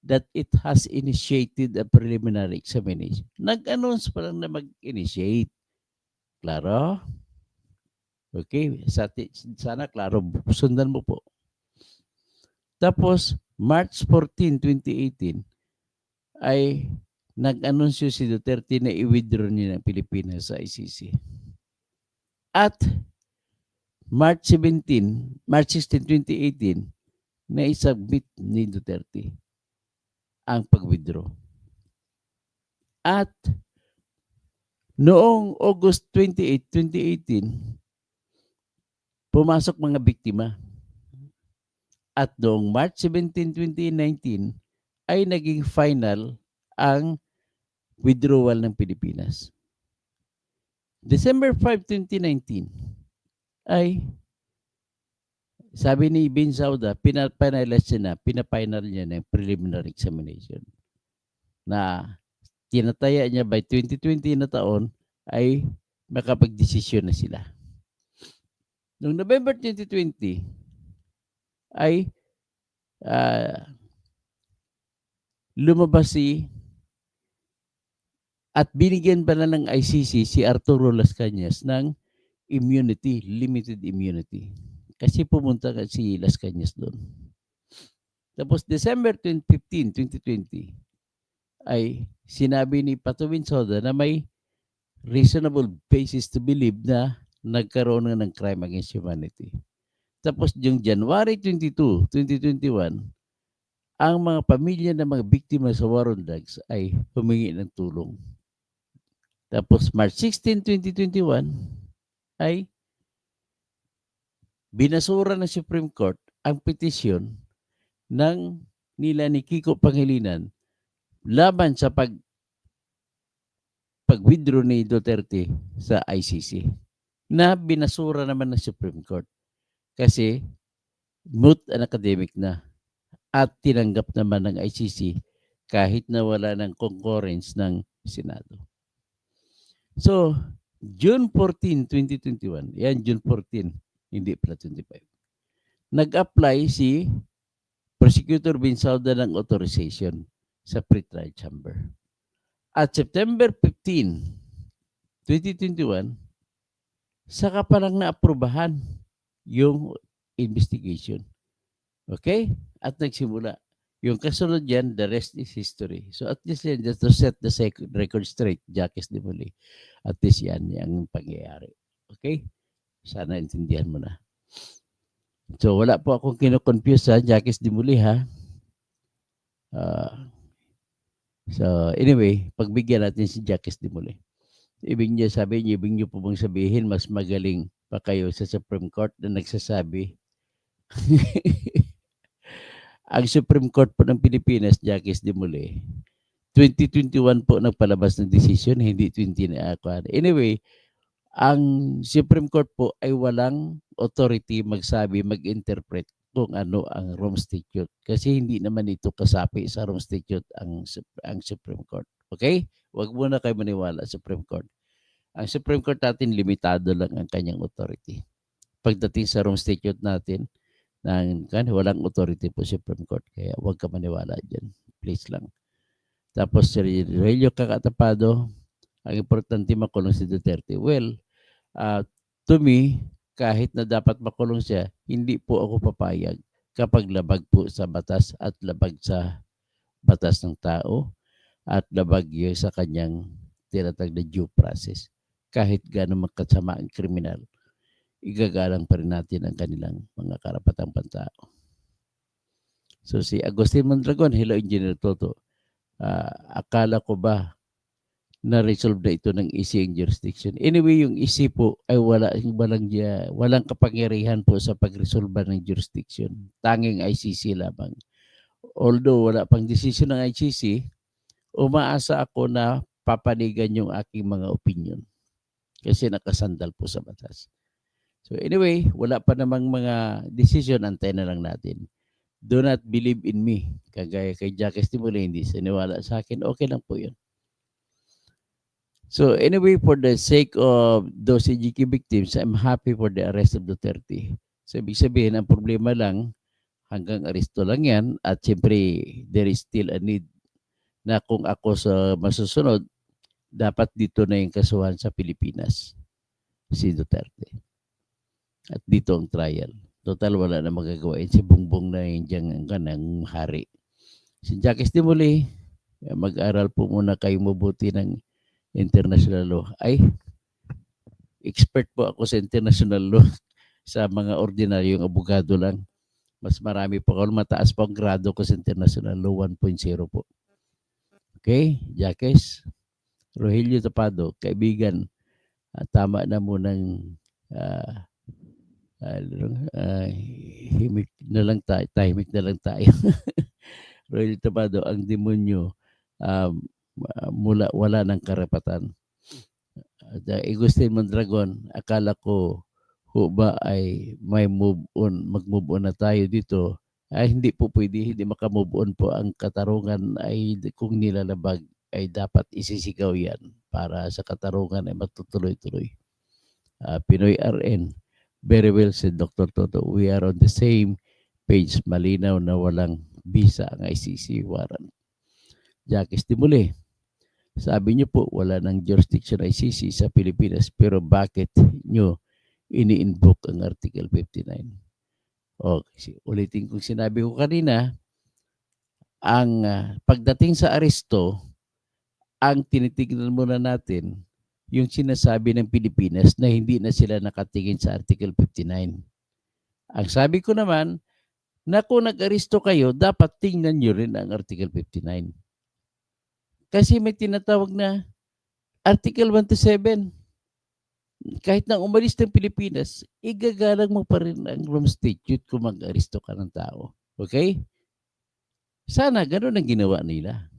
that it has initiated a preliminary examination. Nag-announce pa lang na mag-initiate. Klaro? Okay, sana klaro. Sundan mo po. Tapos, March 14, 2018, ay nag-anunsyo si Duterte na i-withdraw niya ng Pilipinas sa ICC. At March 16, 2018, na isubmit ni Duterte ang pag-withdraw. At noong August 28, 2018, pumasok mga biktima. At noong March 17, 2019, ay naging final ang withdrawal ng Pilipinas. December 5, 2019, ay sabi ni Binsauda, pinafinal niya ng preliminary examination na tinataya niya by 2020 na taon ay makapag-desisyon na sila. Noong November 2020, ay lumabas at binigyan pa na ng ICC si Arturo Las Cañas ng immunity, limited immunity. Kasi pumunta si Las Cañas doon. Tapos December 15, 2020, ay sinabi ni Pato Binsauda na may reasonable basis to believe na nagkaroon ng crime against humanity. Tapos yung January 22, 2021, ang mga pamilya ng mga biktima sa war on drugs ay humingi ng tulong. Tapos March 16, 2021 ay binasura ng Supreme Court ang petisyon ng nila ni Kiko Pangilinan laban sa pag-withdraw ni Duterte sa ICC na binasura naman ng Supreme Court kasi moot and academic na at tinanggap naman ng ICC kahit na wala ng concurrence ng Senado. So, June 14, 2021, yan June 14, hindi pala 25. Nag-apply si Prosecutor Binsauda ng authorization sa pre-trial chamber. At September 15, 2021, saka pa lang na-aprobahan yung investigation. Okay? At nagsimula. Yung kasunod yan, the rest is history. So at least yan, just to set the record straight, Jacques de Muli. At least yan, yung pangyayari. Okay? Sana intindihan mo na. So wala po akong kino-confuse ha, Jacques de Muli ha. So anyway, pagbigyan natin si Jacques de Muli. Ibig niya po bang sabihin, mas magaling pa kayo sa Supreme Court na nagsasabi ang Supreme Court po ng Pilipinas, Jacques de Muli, 2021 po nagpalabas ng decision, hindi 20 na ako. Anyway, ang Supreme Court po ay walang authority magsabi, mag-interpret kung ano ang Rome Statute. Kasi hindi naman ito kasapi sa Rome Statute ang Supreme Court. Okay? Huwag muna kayo maniwala sa Supreme Court. Ang Supreme Court natin, limitado lang ang kanyang authority. Pagdating sa Rome Statute natin, walang authority po Supreme Court. Kaya huwag ka maniwala dyan. Please lang. Tapos si Relio Kakatapado, ang importante makulong si Duterte. Well, to me, kahit na dapat makulong siya, hindi po ako papayag kapag labag po sa batas at labag sa batas ng tao at labag yun sa kanyang tinatag na due process. Kahit gano'ng magkasama ang kriminal, igagalang pa rin natin ang kanilang mga karapatang pantao. So si Agustin Mondragon, hello Engineer Toto. Akala ko ba na-resolve na ito ng EC ang jurisdiction? Anyway, yung EC po ay walang kapangyarihan po sa pagresolba ng jurisdiction. Tanging ICC lamang. Although wala pang desisyon ng ICC, umaasa ako na papanigan yung aking mga opinion. Kasi nakasandal po sa batas. So anyway, wala pa namang mga decision, antay na lang natin. Do not believe in me. Kagaya kay Jacques de Muli, hindi siniwala sa akin, okay lang po yun. So anyway, for the sake of those CGK victims, I'm happy for the arrest of Duterte. So ibig sabihin, ang problema lang, hanggang aresto lang yan, at siyempre, there is still a need na kung ako sa masusunod, dapat dito na yung kasuhan sa Pilipinas, si Duterte. At dito ang trial. Total, wala na magagawain. Si Bongbong na yung diyang kanang hari. Si Jacques de Muli, mag-aral po muna kayo mabuti ng international law. Ay, expert po ako sa international law. Sa mga ordinaryong abogado lang. Mas marami po ako. Mataas po ang grado ko sa international law, 1.0 po. Okay, Jacques, Rogelio Tapado, kaibigan, tama na munang tahimik na lang tayo. Rogelio Tapado, ang demonyo, wala ng karapatan. Agustin Mondragon, akala ko ba ay may mag-move on na tayo dito. Ay hindi po pwede, hindi makamove on po. Ang katarungan ay kung nilalabag ay dapat isisigaw yan para sa katarungan ay matutuloy-tuloy. Pinoy RN, very well said Dr. Toto, we are on the same page. Malinaw na walang visa ang ICC warrant. Jacques de Muli, sabi niyo po wala ng jurisdiction ICC sa Pilipinas, pero bakit niyo ini-invoke ang Article 59? Okay, ulitin kong sinabi ko kanina, ang pagdating sa aresto, ang tinitignan muna natin yung sinasabi ng Pilipinas na hindi na sila nakatingin sa Article 59. Ang sabi ko naman, na kung nag-aristo kayo, dapat tingnan nyo rin ang Article 59. Kasi may tinatawag na Article 127. Kahit na umalis ng Pilipinas, igagalang mo pa rin ang Rome Statute kung mag-aristo ka ng tao. Okay? Sana ganun ang ginawa nila.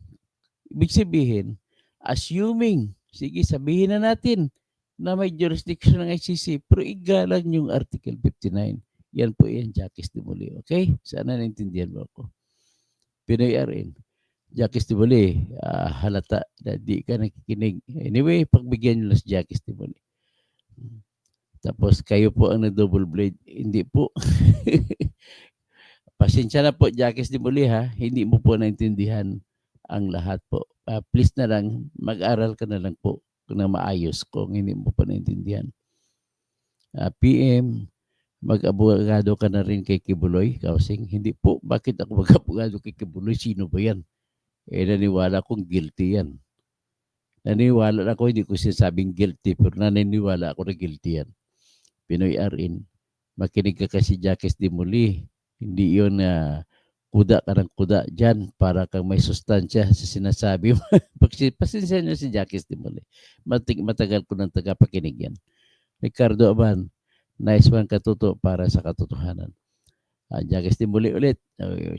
Ibig sabihin, assuming, sige sabihin na natin na may jurisdiction ng ICC, pero igalang yung Article 59. Yan po yan, Jacques de Muli. Okay? Sana naintindihan mo ako. Pinoy RN. Jacques de Muli, halata na di ka nakikinig. Anyway, pagbigyan nyo lang si Jacques de Muli. Tapos kayo po ang na-double blade. Hindi po. Pasensya na po, Jacques de Muli ha. Hindi mo po naintindihan ang lahat po. Please na lang, mag-aral ka na lang po na maayos kung hindi mo pa naintindihan. PM, mag-abogado ka na rin kay Kibuloy, Kausing. Hindi po. Bakit ako mag-abogado kay Kibuloy? Sino ba yan? Naniwala kong guilty yan. Naniwala ako, hindi ko sinasabing guilty, pero naniniwala ako na guilty yan. Pinoy RN, makinig ka kasi Jacques de Muli. Hindi yun kuda ka ng kuda dyan para kang may sustansya sa sinasabi mo. Pasensya nyo si Jacques de Muli. Matagal ko ng tagapakinig yan. Ricardo Aban, nice one katuto para sa katotohanan. Jacques de Muli ulit.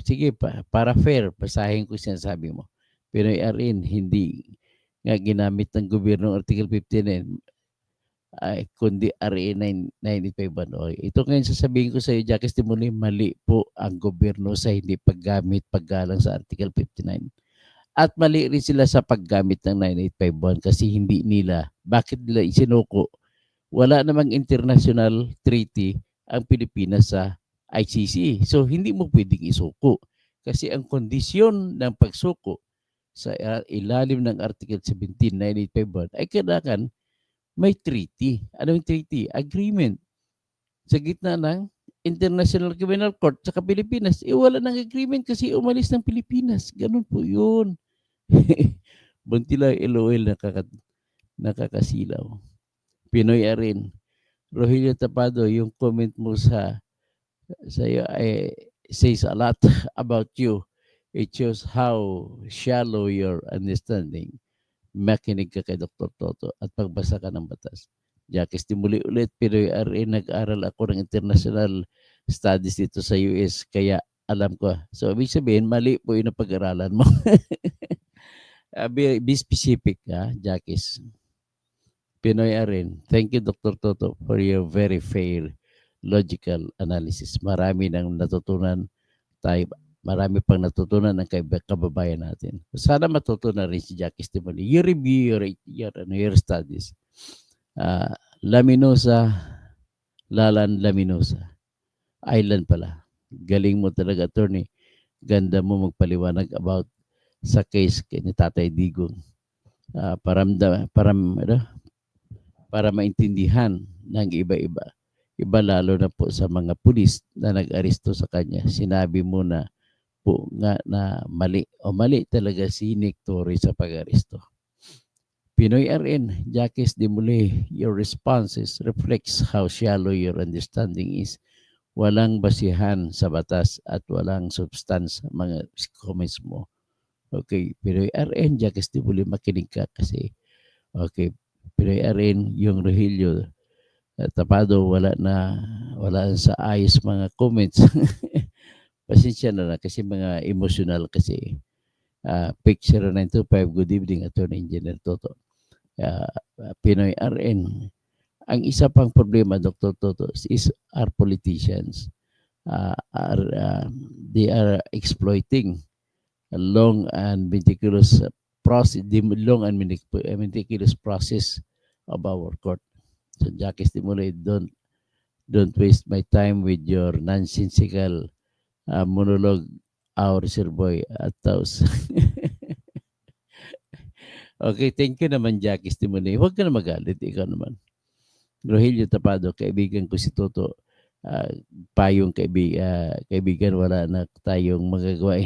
Sige, para fair, basahin ko sinasabi mo. Pinoy RN, hindi nga ginamit ng gobyerno Article 59 kundi RA 985. Ito ngayon sasabihin ko sa iyo, Jacques de Muli, mali po ang gobyerno sa hindi paggamit, paggalang sa Article 59. At mali rin sila sa paggamit ng 9851 kasi hindi nila, bakit nila isinuko? Wala namang international treaty ang Pilipinas sa ICC. So, hindi mo pwedeng isuko. Kasi ang kondisyon ng pagsuko sa ilalim ng Article 17, 9851 ay kailangan may treaty. Ano yung treaty? Agreement. Sa gitna ng International Criminal Court sa Pilipinas, wala ng agreement kasi umalis ng Pilipinas. Ganun po yun. Buntila LOL nakakasilaw. Pinoy RN. Rogelio Tapado, yung comment mo sa iyo says a lot about you. It shows how shallow your understanding. Makinig ka kay Dr. Toto at pagbasa ka ng batas. Jacques de Muli ulit, Pinoy RN, nag-aral ako ng international studies dito sa US, kaya alam ko. So, ibig sabihin, mali po yung napag-aralan mo. Be specific, Jacques. Pinoy RN, thank you, Dr. Toto, for your very fair, logical analysis. Marami nang natutunan tayo. Marami pang natutunan ng kababayan natin. Sana matutunan rin si Jacques de Muli. You review your studies. Laminosa, Lalan Laminosa. Island pala. Galing mo talaga, attorney. Ganda mo magpaliwanag about sa case ni Tatay Digong. Para maintindihan ng iba-iba. Iba lalo na po sa mga pulis na nag-aresto sa kanya. Sinabi mo na po nga na mali talaga si Nick Torres sa pag-aresto. Pinoy RN, Jacques de Muli, your responses reflects how shallow your understanding is. Walang basihan sa batas at walang substance mga comments mo. Okay, Pinoy RN, Jacques de Muli, makinig ka kasi. Okay, Pinoy RN, yung Rogelio Tapado, wala sa ayos mga comments. Pasensya na lang kasi mga emotional kasi. Pick 0925, good evening, Attorney Engineer Toto. Pinoy RN. Ang isa pang problema, Dr. Toto, is our politicians. They are exploiting a long and meticulous process of our court. So, Jacques de Muli, don't waste my time with your nonsensical monologue, our Sir Boy at Taos. Okay, thank you naman, Jacques de Muli. Huwag ka na magalit, ikaw naman. Rogelio Tapado, kaibigan ko si Toto. Payong kaibigan, wala na tayong magagawa,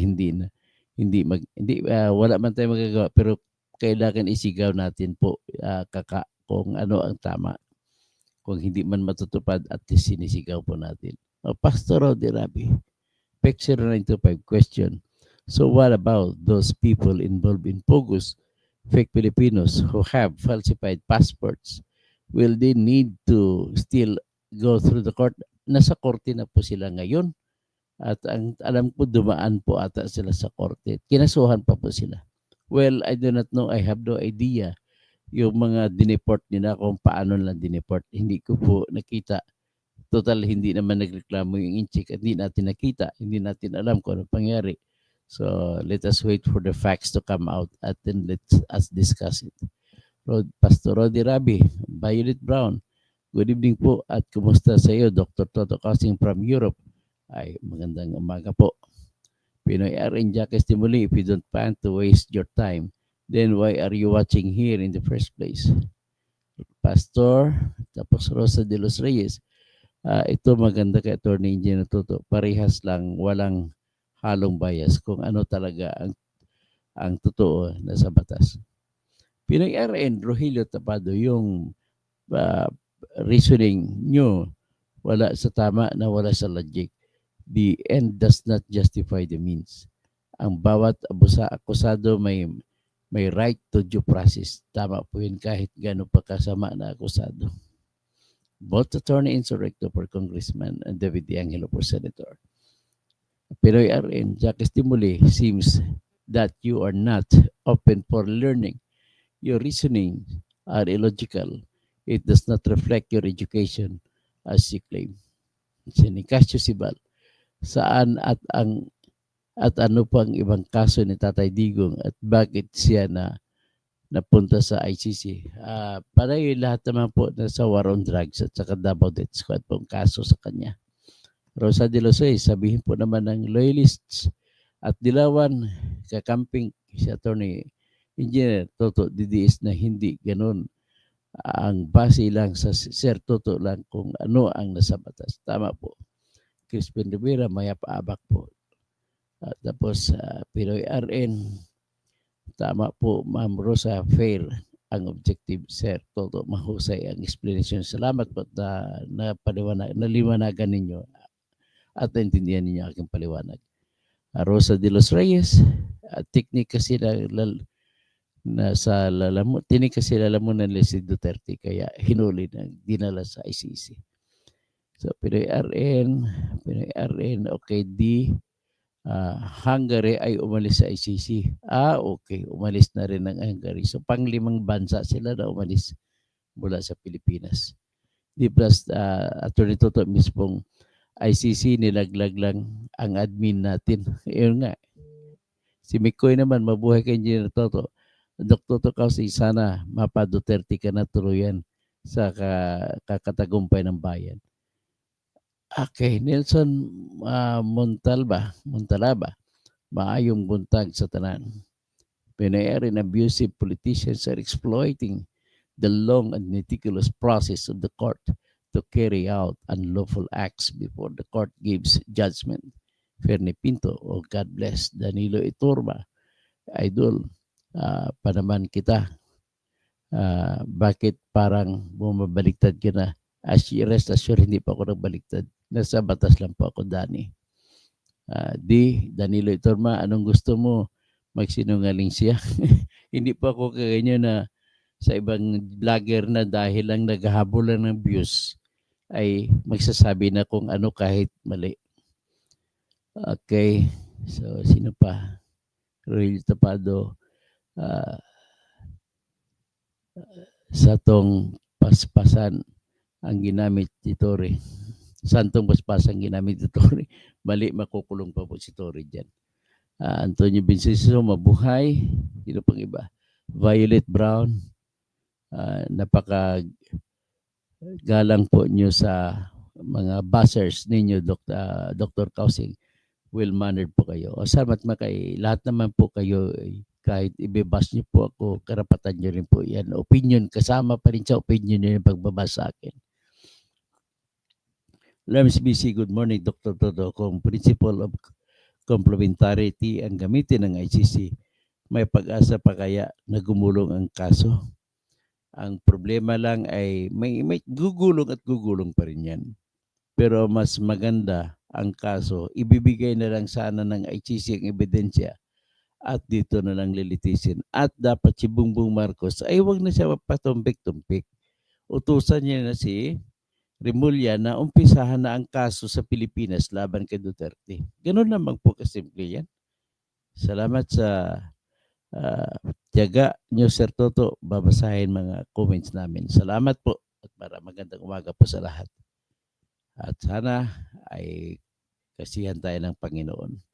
wala man tayong magagawa, pero kailangan isigaw natin po kung ano ang tama. Kung hindi man matutupad, at least sinisigaw po natin. Pastor Rodi Rabi, PEC 0925 question. So what about those people involved in Pogus, fake Filipinos who have falsified passports? Will they need to still go through the court? Nasa korte na po sila ngayon. At ang alam ko dumaan po ata sila sa korte. Kinasuhan pa po sila. Well, I do not know. I have no idea yung mga dineport nila kung paano lang dineport. Hindi ko po nakita. Total, hindi naman nagreklamo yung inchik at hindi natin nakita. Hindi natin alam kung ano pangyari. So, let us wait for the facts to come out at then let us discuss it. Pastor Rodi Rabi, Violet Brown, good evening po at kumusta sa iyo, Dr. Toto Casing from Europe? Ay, magandang umaga po. Pinoy RN Jacques Timuli, if you don't plan to waste your time, then why are you watching here in the first place? Pastor, tapos Rosa de los Reyes, ito maganda kay Attorney Engineer Toto, parehas lang, walang halong bias kung ano talaga ang totoo na sa batas. Pinoy RN, Rogelio Tapado, yung reasoning nyo wala sa tama na wala sa logic. The end does not justify the means. Ang bawat akusado may right to due process. Tama po yun kahit gano'n pa kasama na akusado. Both Attorney Insurrecto for Congressman and David De Angelo for Senator. Pinoy RN, Jacques Timuli, seems that you are not open for learning. Your reasoning are illogical. It does not reflect your education as you claim. Sinicasio Sibal, saan at ano pang ibang kaso ni Tatay Digong at bakit siya napunta sa ICC? Para yung lahat naman po na sa war on drugs at saka Davao Death Squad pong kaso sa kanya. Rosa de los Reyes, sabihin po naman ng loyalists at Dilawan, kakamping si Attorney Engineer Toto DDS na hindi ganun. Ang base lang sa Sir Toto lang kung ano ang nasa batas. Tama po. Crispin Rivera, Maya Paabak po. Tapos Pinoy RN, tama po Ma'am Rosa, fair ang objective Sir Toto. Mahusay ang explanation. Salamat po na naliwanagan ninyo at naintindihan ninyo aking paliwanag. Rosa de los Reyes, teknik kasi tinig kasi lalamunan nila si Duterte kaya hinuli na dinala sa ICC. So Pinoy RN, okay, Hungary ay umalis sa ICC. Okay, umalis na rin ang Hungary. So pang-5 bansa sila na umalis mula sa Pilipinas. Di plus Attorney Toto mismong ICC nilaglag lang ang admin natin. Yun nga. Si Mikoy naman, mabuhay kay Engineer Toto. Dr. Tocausi, sana mapa Duterte ka na tuluyan sa kakatagumpay ng bayan. Okay, Nelson Montalaba, maayong buntag sa tanan. Pinoy RN, abusive politicians are exploiting the long and meticulous process of the court to carry out unlawful acts before the court gives judgment. Fernie Pinto, oh God bless. Danilo Iturba, Idol, panaman kita. Bakit parang bumabaliktad ka na? Rest assured, hindi pa ako nagbaliktad. Nasa batas lang po ako, Dani. Danilo Iturba, anong gusto mo? Magsinungaling siya. Hindi pa ako kaganyan na sa ibang vlogger na dahil lang naghahabol lang ng views ay magsasabi na kung ano kahit mali. Okay. So, sino pa? Roel Tapado. Sa tong paspasan ang ginamit ni Tory. Santong paspasan ginamit ni Tory. Mali, makukulong pa po si Tory dyan. Antonio Vincenzo, mabuhay. Sino pang iba? Violet Brown. Napaka galang po nyo sa mga buzzers ninyo, Dr. Kausing. Well-mannered po kayo. O salamat lahat naman po kayo, kahit ibibas nyo po ako, karapatan nyo rin po yan. Opinion, kasama pa rin sa opinion nyo yung pagbabas sa akin. Lams BC, good morning, Dr. Toto. Kung principle of complementarity ang gamitin ng ICC, may pag-asa pa kaya na gumulong ang kaso? Ang problema lang ay may gugulong at gugulong pa rin yan. Pero mas maganda ang kaso, ibibigay na lang sana ng ICC ang ebidensya at dito na lang lilitisin. At dapat si Bongbong Marcos ay huwag na siya patumpik-tumpik. Utusan niya na si Remulla na umpisahan na ang kaso sa Pilipinas laban kay Duterte. Ganun naman po kasimple yan. Salamat sa tiyaga nyo, Sir Toto. Babasahin mga comments namin. Salamat po at para magandang umaga po sa lahat. At sana ay kasihan tayo ng Panginoon.